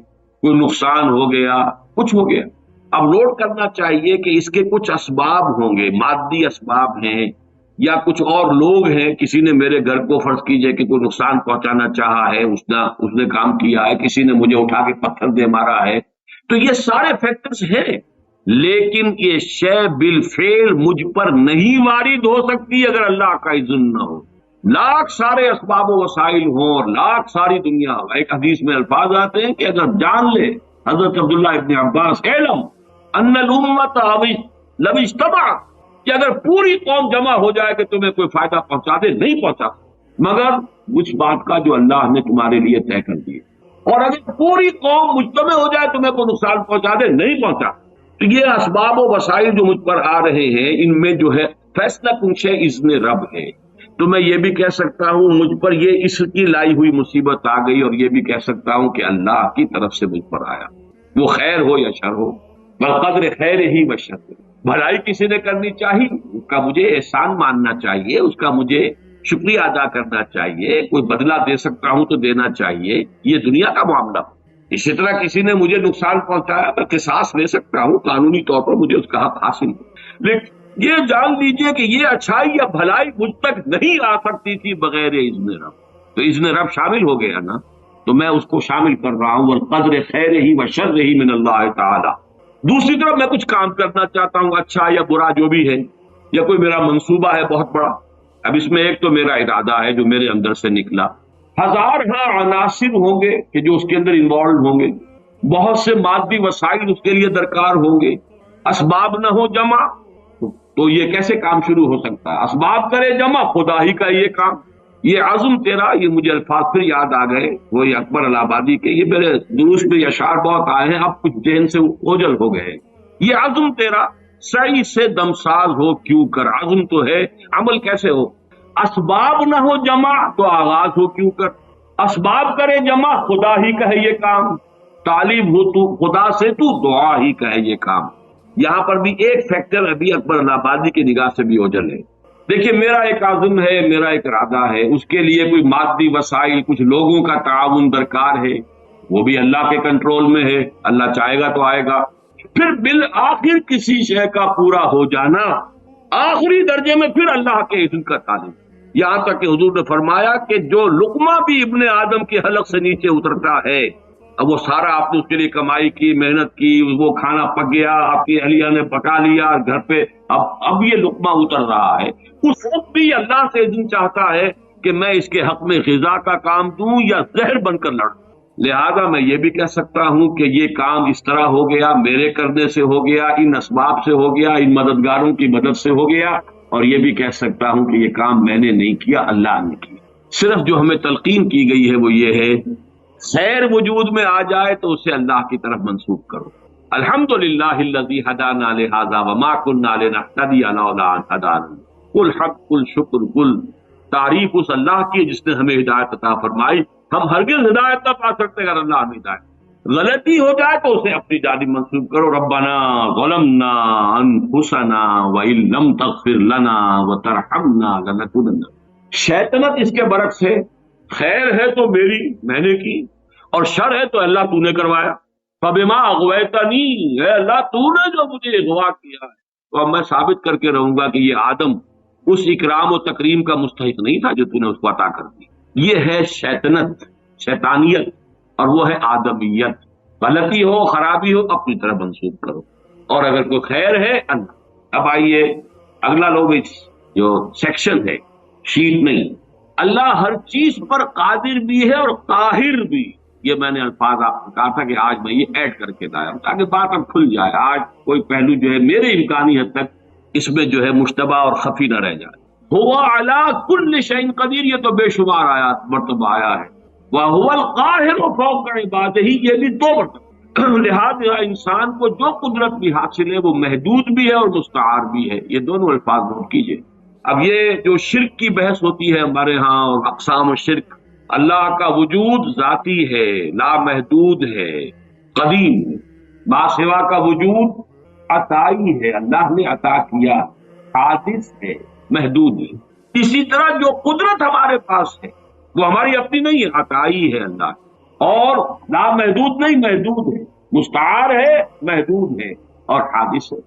کوئی نقصان ہو گیا، کچھ ہو گیا۔ اب نوٹ کرنا چاہیے کہ اس کے کچھ اسباب ہوں گے، مادی اسباب ہیں، یا کچھ اور لوگ ہیں، کسی نے میرے گھر کو فرض کیجئے کہ کوئی نقصان پہنچانا چاہا ہے، اس نے کام کیا ہے، کسی نے مجھے اٹھا کے پتھر دے مارا ہے، تو یہ سارے فیکٹرز ہیں، لیکن یہ شے بالفعل مجھ پر نہیں وارد ہو سکتی اگر اللہ کا اذن نہ ہو۔ لاکھ سارے اسباب و وسائل ہوں اور لاکھ ساری دنیا ہو۔ ایک حدیث میں الفاظ آتے ہیں کہ اگر جان لے حضرت عبداللہ ابن عباس، علم ان الامت لو اجتمعت، کہ اگر پوری قوم جمع ہو جائے کہ تمہیں کوئی فائدہ پہنچا دے، نہیں پہنچا، مگر اس بات کا جو اللہ نے تمہارے لیے طے کر دیا، اور اگر پوری قوم مجتمع ہو جائے تمہیں کوئی نقصان پہنچا دے، نہیں پہنچا۔ تو یہ اسباب و وسائل جو مجھ پر آ رہے ہیں، ان میں جو ہے فیصلہ کن شے اذن رب ہے۔ تو میں یہ بھی کہہ سکتا ہوں مجھ پر یہ اس کی لائی ہوئی مصیبت آ گئی، اور یہ بھی کہہ سکتا ہوں کہ اللہ کی طرف سے مجھ پر آیا، وہ خیر ہو یا شر ہو، بقدر خیر ہی و شر۔ بھلائی کسی نے کرنی چاہیے، اس کا مجھے احسان ماننا چاہیے، اس کا مجھے شکریہ ادا کرنا چاہیے، کوئی بدلہ دے سکتا ہوں تو دینا چاہیے، یہ دنیا کا معاملہ۔ اسی طرح کسی نے مجھے نقصان پہنچایا میں قصاص لے سکتا ہوں، قانونی طور پر مجھے اس کا حق حاصل ہے، لیکن یہ جان لیجئے کہ یہ اچھائی یا بھلائی مجھ تک نہیں آ سکتی تھی بغیر اذن رب۔ تو اذن رب شامل ہو گیا نا، تو میں اس کو شامل کر رہا ہوں، والقدر خیر ہی و شر ہی من اللہ تعالی۔ دوسری طرف میں کچھ کام کرنا چاہتا ہوں، اچھا یا برا جو بھی ہے، یا کوئی میرا منصوبہ ہے بہت بڑا، اب اس میں ایک تو میرا ارادہ ہے جو میرے اندر سے نکلا، ہزار عناصر ہوں گے کہ جو اس کے اندر انوالو ہوں گے، بہت سے مادی وسائل اس کے لیے درکار ہوں گے، اسباب نہ ہو جمع تو یہ کیسے کام شروع ہو سکتا ہے؟ اسباب کرے جمع، خدا ہی کا یہ کام، یہ عزم تیرا، یہ مجھے الفاظ پھر یاد آ گئے، وہ یہ اکبر الہ آبادی کے، یہ میرے دروس میں اشعار بہت آئے ہیں، اب کچھ ذہن سے اوجل ہو گئے، یہ عزم تیرا صحیح سے دمساز ہو کیوں کر، عزم تو ہے، عمل کیسے ہو؟ اسباب نہ ہو جمع تو آغاز ہو کیوں کر، اسباب کرے جمع، خدا ہی کا ہے یہ کام، طالب ہو تو خدا سے، تو دعا ہی کا ہے یہ کام۔ یہاں پر بھی ایک فیکٹر ابھی اکبر الہ آبادی کی نگاہ سے بھی اوجل ہے۔ دیکھیے میرا ایک عزم ہے، میرا ایک ارادہ ہے، اس کے لیے کوئی مادی وسائل، کچھ لوگوں کا تعاون درکار ہے، وہ بھی اللہ کے کنٹرول میں ہے، اللہ چاہے گا تو آئے گا۔ پھر بالآخر کسی شے کا پورا ہو جانا، آخری درجے میں پھر اللہ کے اذن کا تعلق، یہاں تک کہ حضور نے فرمایا کہ جو لقمہ بھی ابن آدم کے حلق سے نیچے اترتا ہے، اب وہ سارا آپ نے اس کے لیے کمائی کی، محنت کی، وہ کھانا پک گیا، آپ کی اہلیہ نے پکا لیا گھر پہ، اب یہ لقمہ اتر رہا ہے، اس وقت بھی اللہ سے اذن چاہتا ہے کہ میں اس کے حق میں غذا کا کام دوں یا زہر بن کر لڑوں۔ لہذا میں یہ بھی کہہ سکتا ہوں کہ یہ کام اس طرح ہو گیا، میرے کرنے سے ہو گیا، ان اسباب سے ہو گیا، ان مددگاروں کی مدد سے ہو گیا، اور یہ بھی کہہ سکتا ہوں کہ یہ کام میں نے نہیں کیا، اللہ نے کیا۔ صرف جو ہمیں تلقین کی گئی ہے وہ یہ ہے، خیر وجود میں آ جائے تو اسے اللہ کی طرف منسوب کرو۔ الحمدللہ الذی ہدانا لہذا وما کنا لنہتدی لولا ان ہدانا، کل حق کل شکر کل تعریف اس اللہ کی جس نے ہمیں ہدایت عطا فرمائی، ہم ہرگز ہدایت نہ پا سکتے اگر اللہ ہمیں ہدایت، غلطی ہو جائے تو اسے اپنی جانب منسوب کرو، ربنا ظلمنا انفسنا وان لم تغفر لنا وترحمنا لنکونن۔ شیطنت اس کے برعکس ہے، خیر ہے تو میری، میں نے کی، اور شر ہے تو اللہ تو نے کروایا، فبما اغویتنی، اے اللہ تو نے جو مجھے اغوا کیا ہے، تو اب میں ثابت کر کے رہوں گا کہ یہ آدم اس اکرام و تکریم کا مستحق نہیں تھا جو تو نے اس کو عطا کر دی۔ یہ ہے شیطنت، شیطانیت، اور وہ ہے آدمیت۔ غلطی ہو، خرابی ہو، اپنی طرف منسوخ کرو، اور اگر کوئی خیر ہے اللہ۔ اب آئیے اگلا لوگ جو سیکشن ہے، شیٹ نہیں، اللہ ہر چیز پر قادر بھی ہے اور قاہر بھی۔ یہ میں نے الفاظ آپ کو کہا تھا کہ آج میں یہ ایڈ کر کے لایا ہوں تاکہ بات اب کھل جائے، آج کوئی پہلو جو ہے میرے امکانی حد تک اس میں جو ہے مشتبہ اور خفی نہ رہ جائے۔ ہوا علی کل شیء قدیر، یہ تو بے شمار آیات مرتبہ آیا ہے۔ وہو القاہر فوق عبادہ، یہ بھی دو مرتبہ۔ لہٰذا انسان کو جو قدرت بھی حاصل ہے وہ محدود بھی ہے اور مستعار بھی ہے، یہ دونوں الفاظ نوٹ کیجئے۔ اب یہ جو شرک کی بحث ہوتی ہے ہمارے ہاں اور اقسام شرک، اللہ کا وجود ذاتی ہے، لامحدود ہے، قدیم ہے۔ ما سوا کا وجود عطائی ہے، اللہ نے عطا کیا، حادث ہے، محدود ہے۔ اسی طرح جو قدرت ہمارے پاس ہے وہ ہماری اپنی نہیں ہے، عطائی ہے اللہ، اور لامحدود نہیں، محدود ہے، مستعار ہے، محدود ہے اور حادث ہے۔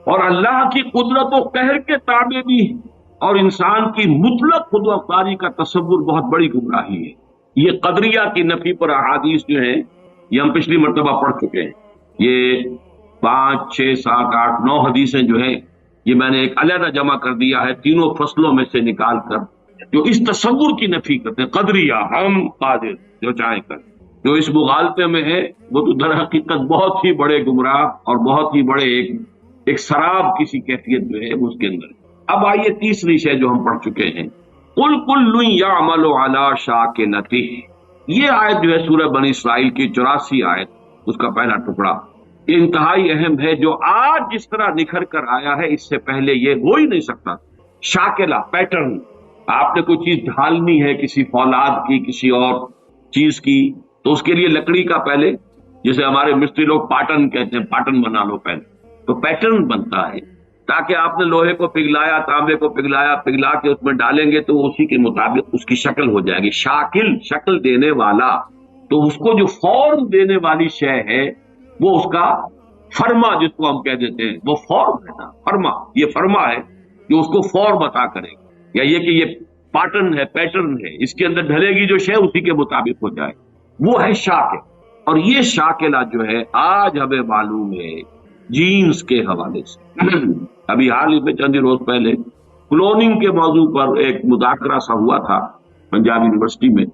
اور اللہ کی قدرت و قہر کے تابع بھی ہے، اور انسان کی مطلق خود مختاری کا تصور بہت بڑی گمراہی ہے۔ یہ قدریہ کی نفی پر احادیث جو ہیں یہ ہم پچھلی مرتبہ پڑھ چکے ہیں، یہ 5، 6، 7، 8، 9 حدیثیں جو ہیں یہ میں نے ایک علیحدہ جمع کر دیا ہے تینوں فصلوں میں سے نکال کر، جو اس تصور کی نفی کرتے ہیں، قدریہ ہم قادر جو چاہیں کر، جو اس مغالطے میں ہے وہ تو در حقیقت بہت ہی بڑے گمراہ اور بہت ہی بڑے ایک سراب کسی کیفیت جو ہے اس کے اندر۔ اب آئیے تیسری شے جو ہم پڑھ چکے ہیں، قل کل یعمل علی شاکلتہ، یہ آیت جو ہے سورہ بنی اسرائیل کی 84 آیت، اس کا پہلا ٹکڑا انتہائی اہم ہے، جو آج جس طرح نکھر کر آیا ہے اس سے پہلے یہ ہو ہی نہیں سکتا۔ شاکلہ، پیٹرن، آپ نے کوئی چیز ڈھالنی ہے کسی فولاد کی، کسی اور چیز کی، تو اس کے لیے لکڑی کا پہلے، جسے ہمارے مستری لوگ پاٹن کہتے ہیں، پاٹن بنا لو پہلے، تو پیٹرن بنتا ہے، تاکہ آپ نے لوہے کو پگھلایا، تانبے کو پگھلا کے اس میں ڈالیں گے تو اسی کے مطابق اس کی شکل ہو جائے گی۔ شاکل، شکل دینے والا، تو اس کو جو فارم دینے والی شے ہے وہ اس کا فرما، جس کو ہم کہہ دیتے ہیں، وہ فارم ہے نا، فرما، یہ فرما ہے جو اس کو فارم عطا کرے گا، یا یہ کہ یہ پاٹرن ہے، پیٹرن ہے، اس کے اندر ڈھلے گی جو شے اسی کے مطابق ہو جائے، وہ ہے شاکل۔ اور یہ شاکلہ جو ہے آج ہمیں معلوم ہے جینز کے حوالے سے۔ ابھی حال ہی میں چند روز پہلے کلوننگ کے موضوع پر ایک مذاکرہ سا ہوا تھا پنجاب یونیورسٹی میں،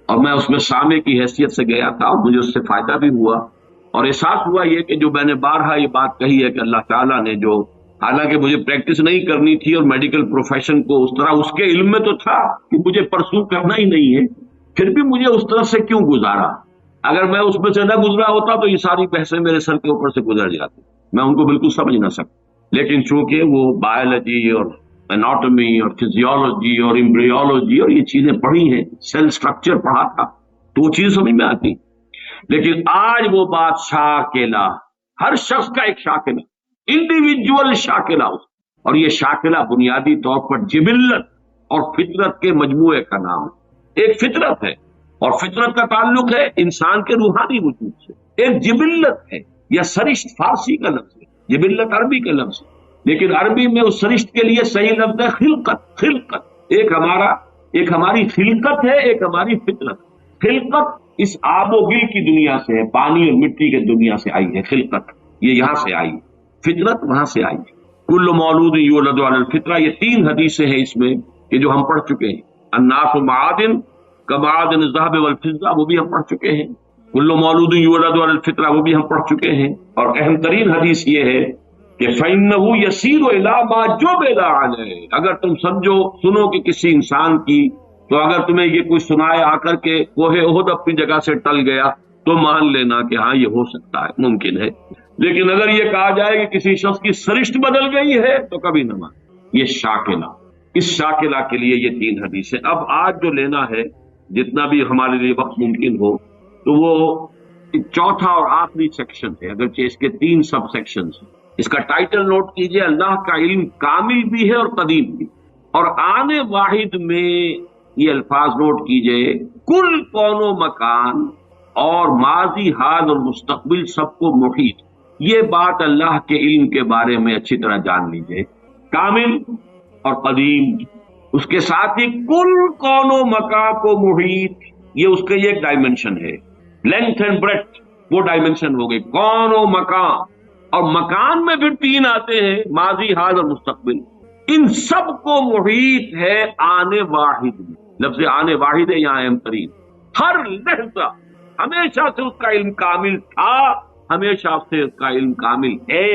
اور میں اس میں سامع کی حیثیت سے گیا تھا، اور مجھے اس سے فائدہ بھی ہوا، اور احساس ہوا یہ کہ جو میں نے بارہا یہ بات کہی ہے کہ اللہ تعالیٰ نے جو، حالانکہ مجھے پریکٹس نہیں کرنی تھی اور میڈیکل پروفیشن کو اس طرح اس کے علم میں تو تھا کہ مجھے پرسو کرنا ہی نہیں ہے، پھر بھی مجھے اس طرح سے کیوں گزارا؟ اگر میں اس میں سے نہ گزرا ہوتا تو یہ ساری بحثیں میرے سر کے اوپر سے گزر جاتی، میں ان کو بالکل سمجھ نہ سکتا۔ لیکن چونکہ وہ بایولوجی اور اناٹومی اور فزیولوجی اور ایمبریولوجی اور یہ چیزیں پڑھی ہیں، سیل سٹرکچر پڑھا تھا، تو وہ چیز سمجھ میں آتی۔ لیکن آج وہ بات شاکلہ، ہر شخص کا ایک شاکلہ، انڈیویجول شاکلہ، اور یہ شاکلہ بنیادی طور پر جبلت اور فطرت کے مجموعے کا نام ہے۔ ایک فطرت ہے، اور فطرت کا تعلق ہے انسان کے روحانی وجود سے۔ ایک جبلت ہے، یا سرشت فارسی کا لفظ ہے، جبلت عربی کا لفظ ہے، لیکن عربی میں اس سرشت کے لیے صحیح لفظ ہے خلقت۔ خلقت ایک ہماری خلقت ہے، ایک ہماری فطرت۔ خلقت اس آب و گل کی دنیا سے ہے، پانی اور مٹی کی دنیا سے آئی ہے خلقت، یہ یہاں سے آئی ہے، فطرت وہاں سے آئی ہے۔ کل مولود یولد علی الفطرہ، یہ 3 حدیثیں ہیں اس میں کہ جو ہم پڑھ چکے ہیں۔ الناس معادن کمعادن الذهب والفضہ، وہ بھی ہم پڑھ چکے ہیں۔ کل مولود یولد علی الفطرہ، وہ بھی ہم پڑھ چکے ہیں۔ اور اہم ترین حدیث یہ ہے کہ فإنہ یسیر الی ما جبل علیہ، اگر تم سنو کہ کسی انسان کی، تو اگر تمہیں یہ کوئی سنائے آ کر کے کوہ احد اپنی جگہ سے ٹل گیا تو مان لینا کہ ہاں یہ ہو سکتا ہے، ممکن ہے۔ لیکن اگر یہ کہا جائے کہ کسی شخص کی سرشت بدل گئی ہے تو کبھی نہ مان۔ یہ شاکلہ، اس شاکلہ کے لیے یہ 3 حدیثیں۔ اب آج جو لینا ہے، جتنا بھی ہمارے لیے وقت ممکن ہو، تو وہ چوتھا اور آخری سیکشن ہے، اگرچہ اس کے 3 سب سیکشنز ہیں۔ اس کا ٹائٹل نوٹ کیجئے، اللہ کا علم کامل بھی ہے اور قدیم بھی، اور آنے واحد میں یہ الفاظ نوٹ کیجئے، کل کون و مکان اور ماضی، حال اور مستقبل سب کو محیط. یہ بات اللہ کے علم کے بارے میں اچھی طرح جان لیجئے. کامل اور قدیم، اس کے ساتھ ہی کل کون و مکان کو محیط، یہ اس کا ایک ڈائمنشن ہے. لینتھ اینڈ بریڈتھ وہ ڈائمنشن ہو گئی، کون و مکان. اور مکان میں پھر تین آتے ہیں، ماضی، حال اور مستقبل. ان سب کو محیط ہے آنے واحد میں. لفظ آنے واحد ہے یہاں اہم ترین. ہر لحظہ ہمیشہ سے اس کا علم کامل تھا، ہمیشہ سے اس کا علم کامل ہے.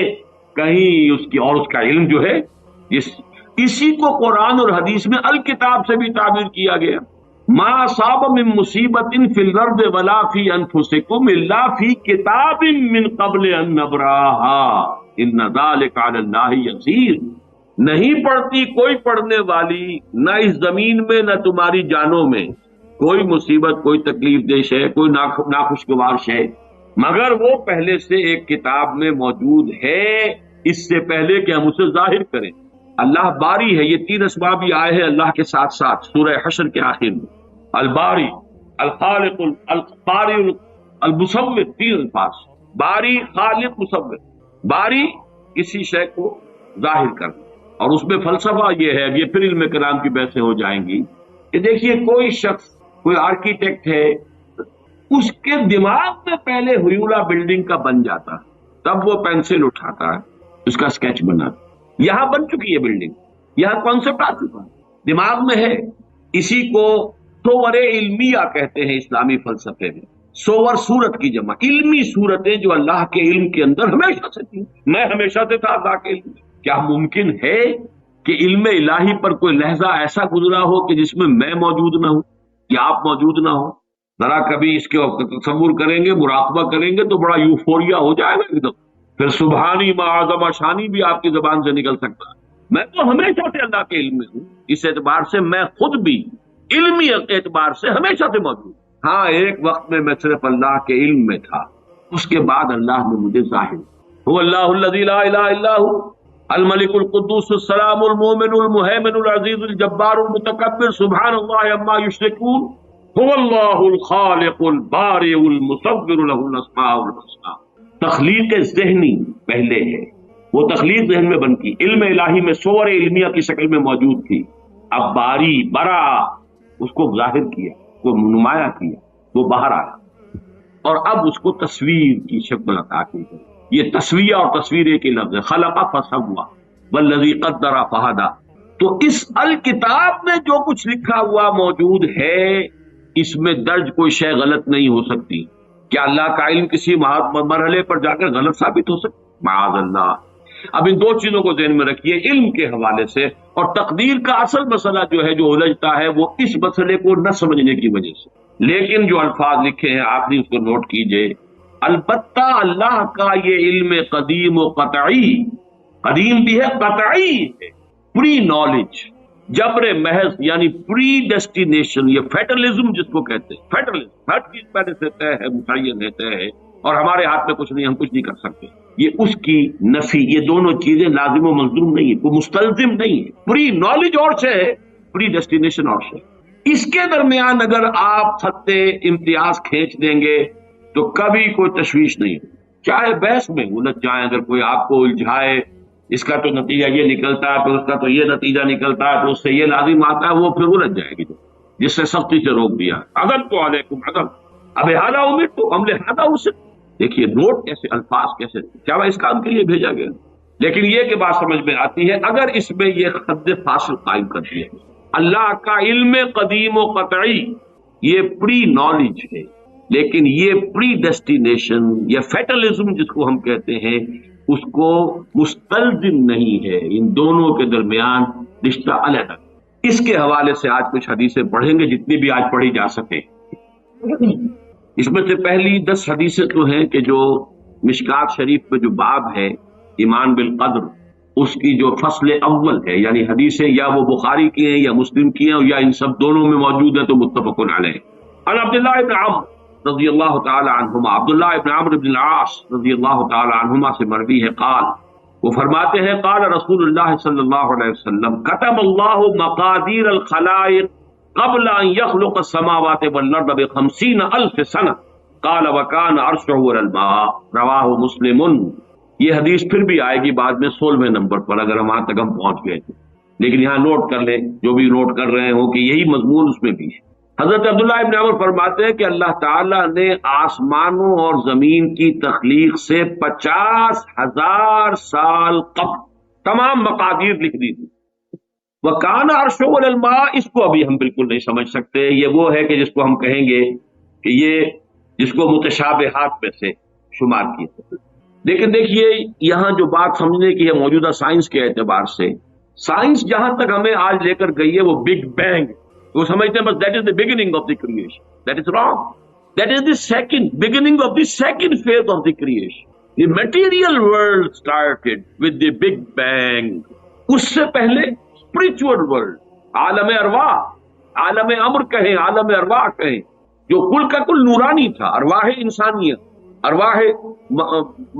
کہیں اس کی اور اس کا علم جو ہے اسی کو قرآن اور حدیث میں الکتاب سے بھی تعبیر کیا گیا. ما اصاب من مصیبت فی الارض ولا فی انفسکم الا فی کتاب من قبل ان نبراها ان ذلک علی اللہ یسیر. نہیں پڑتی کوئی پڑھنے والی، نہ اس زمین میں نہ تمہاری جانوں میں، کوئی مصیبت، کوئی تکلیف دہ شے، کوئی ناخوشگوار شے، مگر وہ پہلے سے ایک کتاب میں موجود ہے، اس سے پہلے کہ ہم اسے ظاہر کریں. اللہ باری ہے. یہ تین اسباب ہی آئے ہیں اللہ کے ساتھ ساتھ سورہ حشر کے آخر میں. الباری، الخالق، الباری، المصور، تین الفاظ. باری، خالق، مصور. باری کسی شے کو ظاہر کرنا، اور اس میں فلسفہ یہ ہے، یہ پھر علم کلام کی بحثیں ہو جائیں گی کہ دیکھیے کوئی شخص، کوئی آرکیٹیکٹ ہے، اس کے دماغ میں پہلے ہیولا بلڈنگ کا بن جاتا، تب وہ پینسل اٹھاتا ہے، اس کا اسکیچ بناتا. یہاں بن چکی ہے بلڈنگ، یہاں کانسیپٹ آ چکا ہے، دماغ میں ہے. اسی کو صور علمیہ کہتے ہیں اسلامی فلسفے میں. صور صورت کی جمع، علمی صورتیں جو اللہ کے علم کے اندر ہمیشہ سے تھی. میں ہمیشہ سے تھا اللہ کے علم میں. کیا ممکن ہے کہ علم الہی پر کوئی لحظہ ایسا گزرا ہو کہ جس میں میں موجود نہ ہوں یا آپ موجود نہ ہو؟ ذرا کبھی اس کے تصور کریں گے، مراقبہ کریں گے تو بڑا یوفوریا ہو جائے گا ایک دم. پھر سبحانی معظم شانی بھی آپ کی زبان سے نکل سکتا ہے. میں تو ہمیشہ سے اللہ کے علم میں ہوں. اس اعتبار سے میں خود بھی علمی اعتبار سے ہمیشہ سے موجود. ہاں، ایک وقت میں صرف اللہ کے علم میں تھا، اس کے بعد اللہ نے مجھے ظاہر. هو اللہ الذی لا الہ الا هو الملک القدوس السلام المؤمن المہیمن العزیز الجبار المتکبر سبحان اللہ عما یشرکون. هو اللہ الخالق البارئ المصور له الاسماء الحسنى. تخلیق ذہنی پہلے ہے، وہ تخلیق ذہن میں بن کی، علم الہی میں صور علمیہ کی شکل میں موجود تھی. اب باری برا اس کو ظاہر کیا، کو نمایاں کیا، وہ باہر آیا، اور اب اس کو تصویر کی شکل عطا کی گئی. یہ تصویہ اور تصویر ایک ہی لفظ ہے. خلق فسوى والذی قدر فہدی. تو اس الکتاب میں جو کچھ لکھا ہوا موجود ہے، اس میں درج کوئی شے غلط نہیں ہو سکتی. کیا اللہ کا علم کسی مرحلے پر جا کر غلط ثابت ہو سکتا؟ معاذ اللہ. اب ان دو چیزوں کو ذہن میں رکھیے علم کے حوالے سے. اور تقدیر کا اصل مسئلہ جو ہے، جو الجھتا ہے، وہ اس مسئلے کو نہ سمجھنے کی وجہ سے. لیکن جو الفاظ لکھے ہیں آخری اس کو نوٹ کیجئے. البتہ اللہ کا یہ علم قدیم و قطعی، قدیم بھی ہے، قطعی ہے. پری نالج، جبر محض، یعنی پری ڈیسٹینیشن. یہ فیٹرلزم جس کو کہتے ہیں، فیٹرلزم، ہر چیز پہلے سے طے ہے، متعین ہے، طے ہے، اور ہمارے ہاتھ میں کچھ نہیں، ہم کچھ نہیں کر سکتے. یہ اس کی نفی. یہ دونوں چیزیں لازم و ملزوم نہیں ہے، کوئی مستلزم نہیں ہے. پری نالج اور سے ہے، پری ڈیسٹینیشن اور سے. اس کے درمیان اگر آپ خطے امتیاز کھینچ دیں گے تو کبھی کوئی تشویش نہیں ہے. چاہے بحث میں الجھ جائیں، اگر کوئی آپ کو الجھائے، اس کا تو نتیجہ یہ نکلتا ہے، پھر اس کا تو یہ نتیجہ نکلتا ہے، تو اس سے یہ لازم آتا ہے، وہ پھر الجھ جائے گی. جس سے سختی سے روک دیا، عدم تو علیکم عدم، اب احاطہ امید تو ہم لہٰذا اسے. دیکھیے نوٹ کیسے، الفاظ کیسے، کیا وہ اس کام کے لیے بھیجا گیا. لیکن یہ کہ بات سمجھ میں آتی ہے اگر اس میں یہ حد فاصل قائم کر دیا. اللہ کا علم قدیم و قطعی یہ پری نالج ہے، لیکن یہ پری ڈیسٹینیشن یا فیٹرلزم جس کو ہم کہتے ہیں، اس کو مستلزم نہیں ہے. ان دونوں کے درمیان رشتہ علیحدہ. اس کے حوالے سے آج کچھ حدیثیں پڑھیں گے، جتنی بھی آج پڑھی جا سکے. اس میں سے پہلی 10 حدیثیں تو ہیں کہ جو مشکات شریف میں جو باب ہے ایمان بالقدر، اس کی جو فصل اول ہے، یعنی حدیثیں یا وہ بخاری کی ہیں یا مسلم کی ہیں یا ان سب دونوں میں موجود ہے، تو متفق علیہ. عن عبداللہ ابن عمرو رضی اللہ تعالی عنہما، عبداللہ ابن عمرو بن العاص رضی اللہ تعالی عنہما سے مروی ہے، قال، وہ فرماتے ہیں، قال رسول اللہ صلی اللہ علیہ وسلم، کتب اللہ مقادیر الخلائق قبل ان يخلق السماوات والارض ب50,000 سنہ. قال وکان عرشہ علی الماء رواہ مسلم. یہ حدیث پھر بھی آئے گی بعد میں 16ویں نمبر پر اگر وہاں تک ہم پہنچ گئے تھے، لیکن یہاں نوٹ کر لیں جو بھی نوٹ کر رہے ہوں کہ یہی مضمون اس میں بھی ہے. حضرت عبداللہ ابن عمر فرماتے ہیں کہ اللہ تعالیٰ نے آسمانوں اور زمین کی تخلیق سے 50,000 سال قبل تمام مقادیر لکھ دی تھی. وَكَانَ عَرْشُهُ عَلَى الْمَاءِ، اس کو ابھی ہم بالکل نہیں سمجھ سکتے. یہ وہ ہے کہ جس کو ہم کہیں گے کہ یہ جس کو متشابہات میں سے شمار کیے تھے. لیکن دیکھیے یہاں جو بات سمجھنے کی ہے موجودہ سائنس کے اعتبار سے، سائنس جہاں تک ہمیں آج لے کر گئی ہے وہ بگ بینگ، وہ سمجھتے ہیں بس that is the beginning of the creation. That is wrong. That is the second beginning of the second phase of the creation. The material world started with the big bang. اس سے پہلے spiritual world, عالم ارواح، عالم امر کہیں، عالم ارواح کہیں، جو کل کا کل نورانی تھا. ارواح انسانیت، ارواح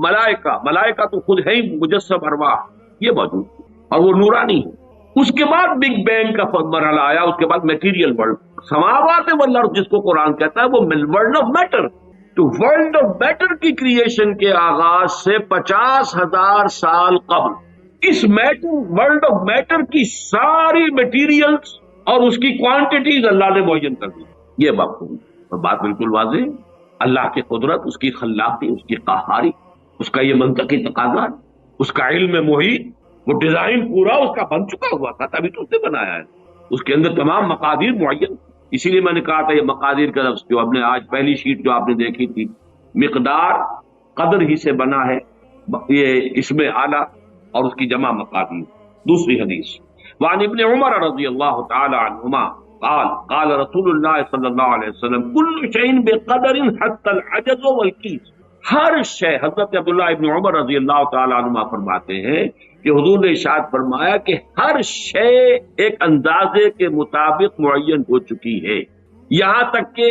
ملائکہ، ملائکہ تو خود ہے ہی مجسم ارواح، یہ موجود اور وہ نورانی ہے. اس کے بعد بگ بینگ کا مرحلہ آیا، اس کے بعد میٹیریل ورلڈ، سماوات والارض جس کو قرآن کہتا ہے وہ ورلڈ آف میٹر. تو ورلڈ آف میٹر کی کریشن کے آغاز سے 50,000 سال قبل اس میٹر ورلڈ آف میٹر کی ساری میٹیریلز اور اس کی کوانٹیٹیز اللہ نے معین کر دی. یہ بات بالکل واضح ہے. اللہ کی قدرت، اس کی خلاقی، اس کی قہاری، اس کا یہ منطقی تقاضا، اس کا علم محیط، وہ ڈیزائن پورا اس کا بن چکا ہوا تھا، تبھی تو اس نے بنایا ہے. اس کے اندر تمام مقادیر معین. اسی لیے میں نے کہا تھا یہ مقادیر کا لفظ جو ہم نے آج پہلی شیٹ جو آپ نے دیکھی تھی، مقدار قدر ہی سے بنا ہے، یہ اس میں اعلیٰ اور اس کی جمع مقادیر. دوسری حدیث وعن ابن عمر رضی اللہ تعالی عنہما قال قال رسول اللہ صلی اللہ علیہ وسلم کل شیء بقدر حتی العجز والکیس. ہر شے، حضرت عبداللہ ابن عمر رضی اللہ تعالی عنہما فرماتے ہیں کہ حضور نے ارشاد فرمایا کہ ہر شے ایک اندازے کے مطابق معین ہو چکی ہے، یہاں تک کہ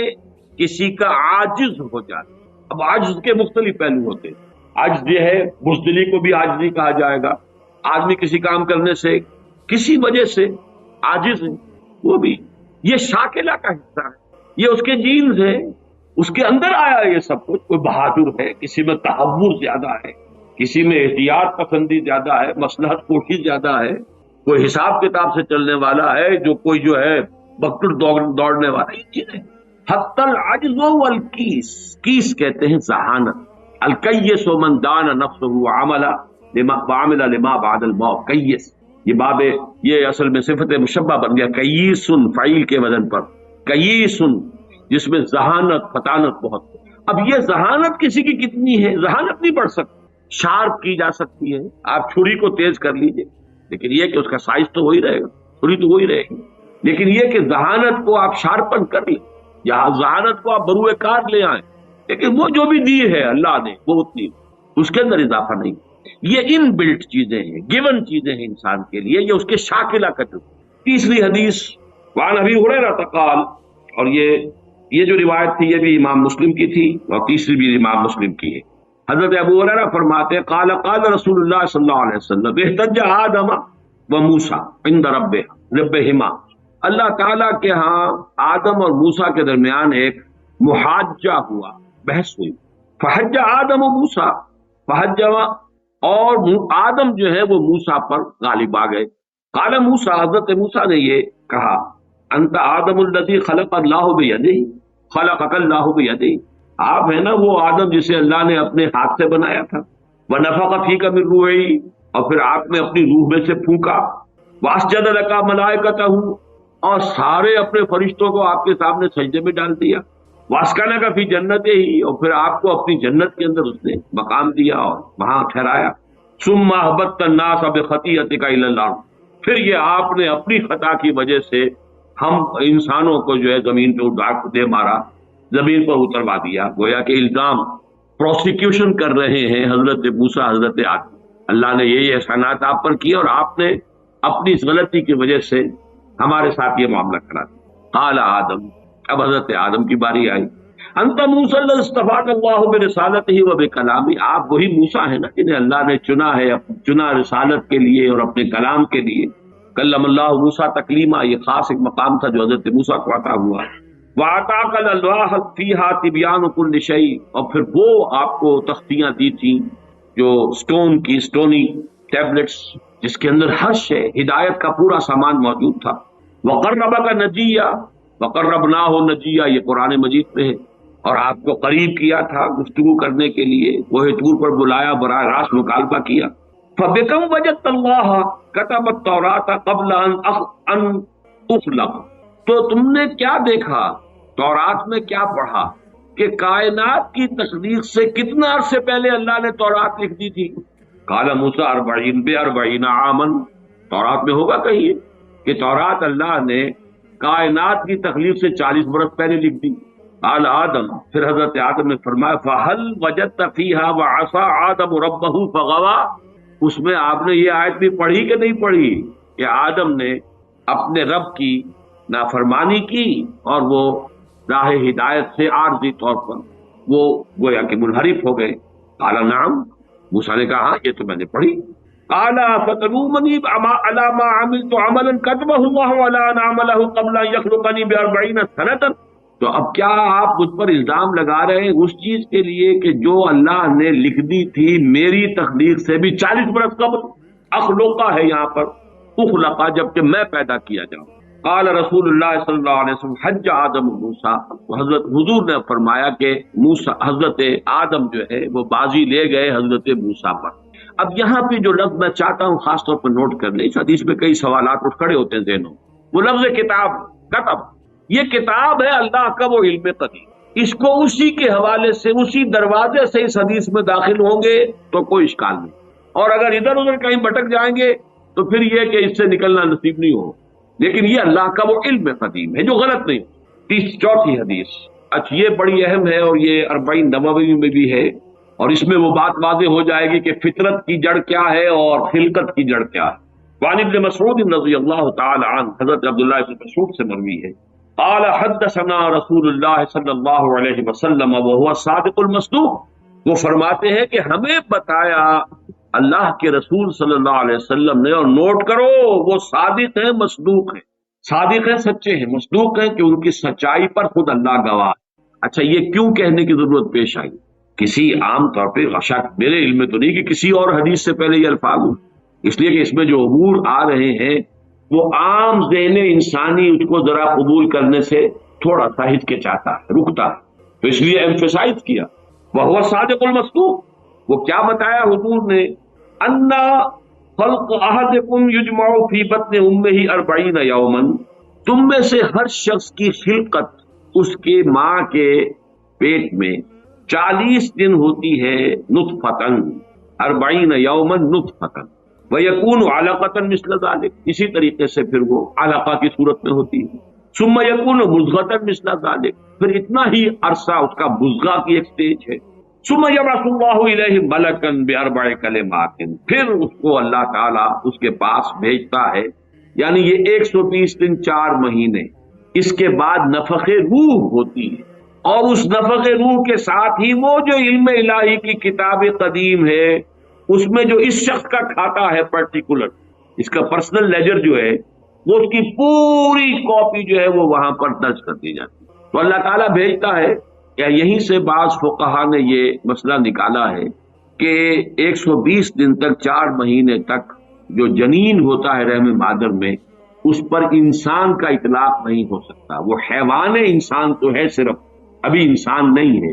کسی کا عاجز ہو جاتا. اب عاجز کے مختلف پہلو ہوتے ہیں. عاجز یہ ہے، بزدلی کو بھی عاجزی کہا جائے گا. آدمی کسی کام کرنے سے کسی وجہ سے عاجز ہے، وہ بھی یہ شاکلہ کا حصہ ہے، یہ اس کے جینز ہے، اس کے اندر آیا یہ سب کچھ. کوئی بہادر ہے، کسی میں تحور زیادہ ہے، کسی میں احتیاط پسندی زیادہ ہے، مصلحت کوشی زیادہ ہے، کوئی حساب کتاب سے چلنے والا ہے، جو کوئی جو ہے بکٹر دوڑنے والا. یہ چیزیں حتی العجز والکیس. کیس کہتے ہیں ذہانت. الکیس من دان نفسہ وعمل لما بعد الموت. کیس یہ باب، یہ اصل میں صفت مشبہ بن گیا. کیسن فعیل کے وزن پر، کیسن جس میں ذہانت، فطانت بہت. اب یہ ذہانت کسی کی کتنی ہے؟ ذہانت نہیں بڑھ سکتی، شارپ کی جا سکتی ہے. آپ چھری کو تیز کر لیجئے، لیکن یہ کہ اس کا سائز تو وہی رہے گا، چھری تو وہی رہے گی. لیکن یہ کہ ذہانت کو آپ شارپن کر لیں، یا ذہانت کو آپ بروئے کار لے آئیں، لیکن وہ جو بھی دی ہے اللہ نے وہ اتنی، اس کے اندر اضافہ نہیں. یہ ان بلٹ چیزیں ہیں، گیون چیزیں ہیں انسان کے لیے، یہ اس کے شاکلہ کا جو. تیسری حدیث وعن ابی ہریرہ قال، اور یہ جو روایت تھی یہ بھی امام مسلم کی تھی اور تیسری بھی امام مسلم کی ہے. حضرت ابو ہریرہ فرماتے قال قال رسول اللہ صلی اللہ علیہ وسلم احتج آدم و موسیٰ عند ربہما. اللہ تعالیٰ کے ہاں آدم اور موسیٰ کے درمیان ایک محاجہ ہوا، بحث ہوئی. فحج آدم و موسیٰ، فحج، اور آدم جو ہے وہ موسیٰ پر غالب آ گئے. قال موسیٰ، حضرت موسیٰ نے یہ کہا انت آدم الذی خلق اللہ بیدہ، خلقک اللہ بیدہ. آپ ہے نا وہ آدم جسے اللہ نے اپنے ہاتھ سے بنایا تھا. ونفخ فیک من روحہ، اور پھر آپ نے اپنی روح میں سے پھونکا. واسجد لک ملائکتہ، اور سارے اپنے فرشتوں کو آپ کے سامنے سجدے میں ڈال دیا. واسکنک فی جنتہ ہی، اور پھر آپ کو اپنی جنت کے اندر اس نے مقام دیا اور وہاں ٹھہرایا. ثم اہبطت الناس بخطیئتک الی الارض، پھر یہ آپ نے اپنی خطا کی وجہ سے ہم انسانوں کو جو ہے زمین پہ اٹھا دے مارا، زمین پر اتروا دیا. گویا کہ الزام پروسیکیوشن کر رہے ہیں حضرت موسیٰ، حضرت آدم. اللہ نے یہی احسانات آپ پر کیے اور آپ نے اپنی اس غلطی کی وجہ سے ہمارے ساتھ یہ معاملہ کرا دیا. قال آدم، اب حضرت آدم کی باری آئی. انت موسیٰ الذی اصطفاک اللہ برسالتہ و بکلامہ، آپ وہی موسیٰ ہیں نا جنہیں اللہ نے چنا رسالت کے لیے اور اپنے کلام کے لیے. کلم اللہ موسیٰ تکلیما، یہ خاص ایک مقام تھا جو حضرت موسیٰ کو عطا ہوا. وَآتَاكَ الْأَلْوَاحَ فِيهَا تِبْيَانُ كُلِّ شَيْءٍ، اور پھر وہ آپ کو تختیاں دی تھیں جو سٹونی ٹیبلٹس، جس کے اندر ہر شے ہدایت کا پورا سامان موجود تھا۔ وَقَرَّبَكَ نَجِيًّا وَقَرَّبْنَاهُ نَجِيًّا، یہ قرآن مجید میں ہے، اور آپ کو قریب کیا تھا گفتگو کرنے کے لیے، کوہ طور پر بلایا، براہ راست مکالمہ کیا۔ فَبِكَمْ وَجَدتَّ اللَّهَ كَتَبَ التَّوْرَاةَ قَبْلَ أَن تُخْلَقَ، تو تم نے کیا دیکھا، تورات میں کیا پڑھا کہ کائنات کی تخلیق سے کتنا عرصے پہلے اللہ نے تورات لکھ دی تھی؟ قال موسیٰ 40 عاما، تورات میں ہوگا کہیں کہ تورات اللہ نے کائنات کی تخلیق سے 40 برس پہلے لکھ دی۔ قال آدم، پھر حضرت آدم نے فرمایا فَهَلْ وَجَدْتَ فِيهَا وَعَصَىٰ آدَمُ رَبَّهُ فَغَوَىٰ، اس میں آپ نے یہ آیت بھی پڑھی کہ نہیں پڑھی کہ آدم نے اپنے رب کی نافرمانی کی اور وہ راہ ہدایت سے عارضی طور پر وہ گویا کہ منحرف ہو گئے؟ قال نعم، موسیٰ نے کہا یہ تو میں نے پڑھی۔ قال فتلومنی علی ما عملت عملا كتبه الله ولا ان اعمله قبل ان يخلقني ب40 سنة، تو اب کیا آپ مجھ پر الزام لگا رہے ہیں اس چیز کے لیے کہ جو اللہ نے لکھ دی تھی میری تخلیق سے بھی 40 برس قبل؟ اخلقہ ہے یہاں پر، اخلقہ جبکہ میں پیدا کیا جاؤں۔ قال رسول اللہ صلی اللہ علیہ وسلم حج آدم موسیٰ، حضرت حضور نے فرمایا کہ موسیٰ حضرت آدم جو ہے وہ بازی لے گئے حضرت موسیٰ پر۔ اب یہاں پہ جو لفظ میں چاہتا ہوں خاص طور پر نوٹ کر لیں، اس حدیث میں کئی سوالات اٹھ کھڑے ہوتے ہیں ذہنوں، وہ لفظ کتاب، کتب، یہ کتاب ہے اللہ کا وہ علم قدیم، اس کو اسی کے حوالے سے اسی دروازے سے اس حدیث میں داخل ہوں گے تو کوئی اشکال نہیں، اور اگر ادھر ادھر کہیں بھٹک جائیں گے تو پھر یہ کہ اس سے نکلنا نصیب نہیں ہو، لیکن یہ اللہ کا وہ علم قدیم ہے جو غلط نہیں۔ 34 حدیث، اچھا یہ بڑی اہم ہے اور یہ 40 نووی میں بھی ہے، اور اس میں وہ بات واضح ہو جائے گی کہ فطرت کی جڑ کیا ہے اور خلقت کی جڑ کیا ہے۔ وعن ابن مسعود رضی اللہ تعالی عنہ، حضرت عبداللہ بن مسعود سے مروی ہے، قال حدثنا رسول اللہ صلی اللہ علیہ وسلم وهو الصادق المصدوق، وہ فرماتے ہیں کہ ہمیں بتایا اللہ کے رسول صلی اللہ علیہ وسلم نے، اور نوٹ کرو وہ صادق ہیں مصدوق ہیں، صادق ہیں سچے ہیں، مصدوق ہیں کہ ان کی سچائی پر خود اللہ گواہ۔ اچھا یہ کیوں کہنے کی ضرورت پیش آئی؟ کسی عام طور پہ شک میرے علم میں تو نہیں کہ کسی اور حدیث سے پہلے یہ الفاظ ہوں، اس لیے کہ اس میں جو امور آ رہے ہیں وہ عام ذہن انسانی اس کو ذرا قبول کرنے سے تھوڑا سا ہچکچاتا ہے، رکتا ہے، تو اس لیے ایمفیسائز کیا وہ صادق المصدوق۔ وہ کیا بتایا حضور نے؟ انا خلق احدکم یجمع فی بطن امہ 40 یوما، تم میں سے ہر شخص کی خلقت اس کے ماں کے پیٹ میں 40 دن ہوتی ہے نطفتن، 40 یوما نطفتن، وَيَكُونُ عَلَقَةً مِثْلَ ذَلِكَ، اسی طریقے سے پھر وہ علقہ کی صورت میں ہوتی ہے، ثُمَّ يَكُونُ مُضْغَةً مِثْلَ ذَلِكَ، پھر اتنا ہی عرصہ اس کا مضغہ کی ایک سٹیج ہے، ثُمَّ يَبْعَثُ اللَّهُ إِلَيْهِ مَلَكًا بِأَرْبَعِ كَلِمَاتٍ، پھر اس کو اللہ تعالیٰ اس کے پاس بھیجتا ہے، یعنی یہ 120 دن 4 مہینے، اس کے بعد نفخ روح ہوتی ہے، اور اس نفخ روح کے ساتھ ہی وہ جو علم الہی کی کتاب قدیم ہے اس میں جو اس شخص کا کھاتا ہے پرٹیکولر، اس کا پرسنل لیجر جو ہے وہ اس کی پوری کاپی جو ہے وہ وہاں پر درج کر دی جاتی ہے، تو اللہ تعالیٰ بھیجتا ہے۔ یا یہیں سے بعض فقہا نے یہ مسئلہ نکالا ہے کہ 120 دن تک 4 مہینے تک جو جنین ہوتا ہے رحم مادر میں اس پر انسان کا اطلاق نہیں ہو سکتا، وہ حیوان انسان تو ہے صرف، ابھی انسان نہیں ہے،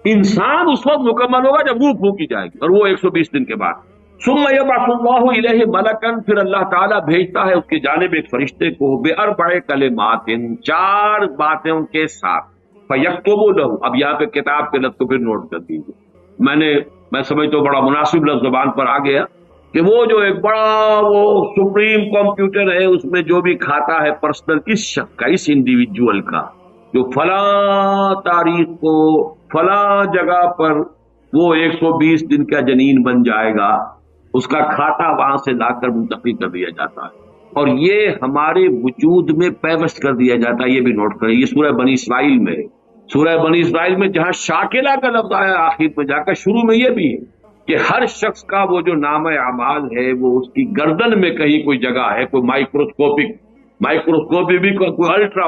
انسان اس وقت مکمل ہوگا جب روح پھونکی جائے گی، اور وہ 120 دن کے بعد۔ ثم یبعث اللہ الیہ ملکا، پھر اللہ تعالیٰ بھیجتا ہے اس کی جانب ایک فرشتے کو، بأربع کلمات، 4 باتوں کے ساتھ، فیکتب لہ، اب یہاں پہ کتاب کے لفظ کو پھر نوٹ کر دیجیے، میں سمجھتا ہوں بڑا مناسب لفظ زبان پر آ گیا کہ وہ جو ایک بڑا وہ سپریم کمپیوٹر ہے اس میں جو بھی کھاتا ہے پرسنل اس شخص کا، اس انڈیویجول کا، جو فلاں تاریخ کو فلاں جگہ پر وہ 120 دن کا جنین بن جائے گا، اس کا کھاتا وہاں سے لا کر منتقل کر دیا جاتا ہے، اور یہ ہمارے وجود میں پیوست کر دیا جاتا ہے۔ یہ بھی نوٹ کریں، یہ سورہ بنی اسرائیل میں، سورہ بنی اسرائیل میں جہاں شاکلہ کا لفظ آیا آخر میں جا کر، شروع میں یہ بھی ہے کہ ہر شخص کا وہ جو نام اعمال ہے وہ اس کی گردن میں کہیں کوئی جگہ ہے، کوئی مائکروسکوپی بھی، کوئی الٹرا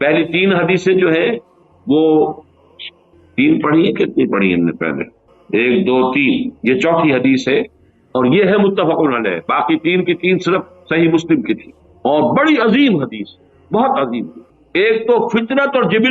پہلی 3 حدیثیں جو ہے وہ 3 پڑھی ہیں، کتنی پڑھی ہم نے پہلے؟ 1 2 3، یہ چوتھی حدیث ہے اور یہ ہے متفق علیہ. باقی 3 کی 3 صرف صحیح مسلم کی تھی اور بڑی عظیم حدیث، بہت عظیم. ایک تو فطرت اور جبل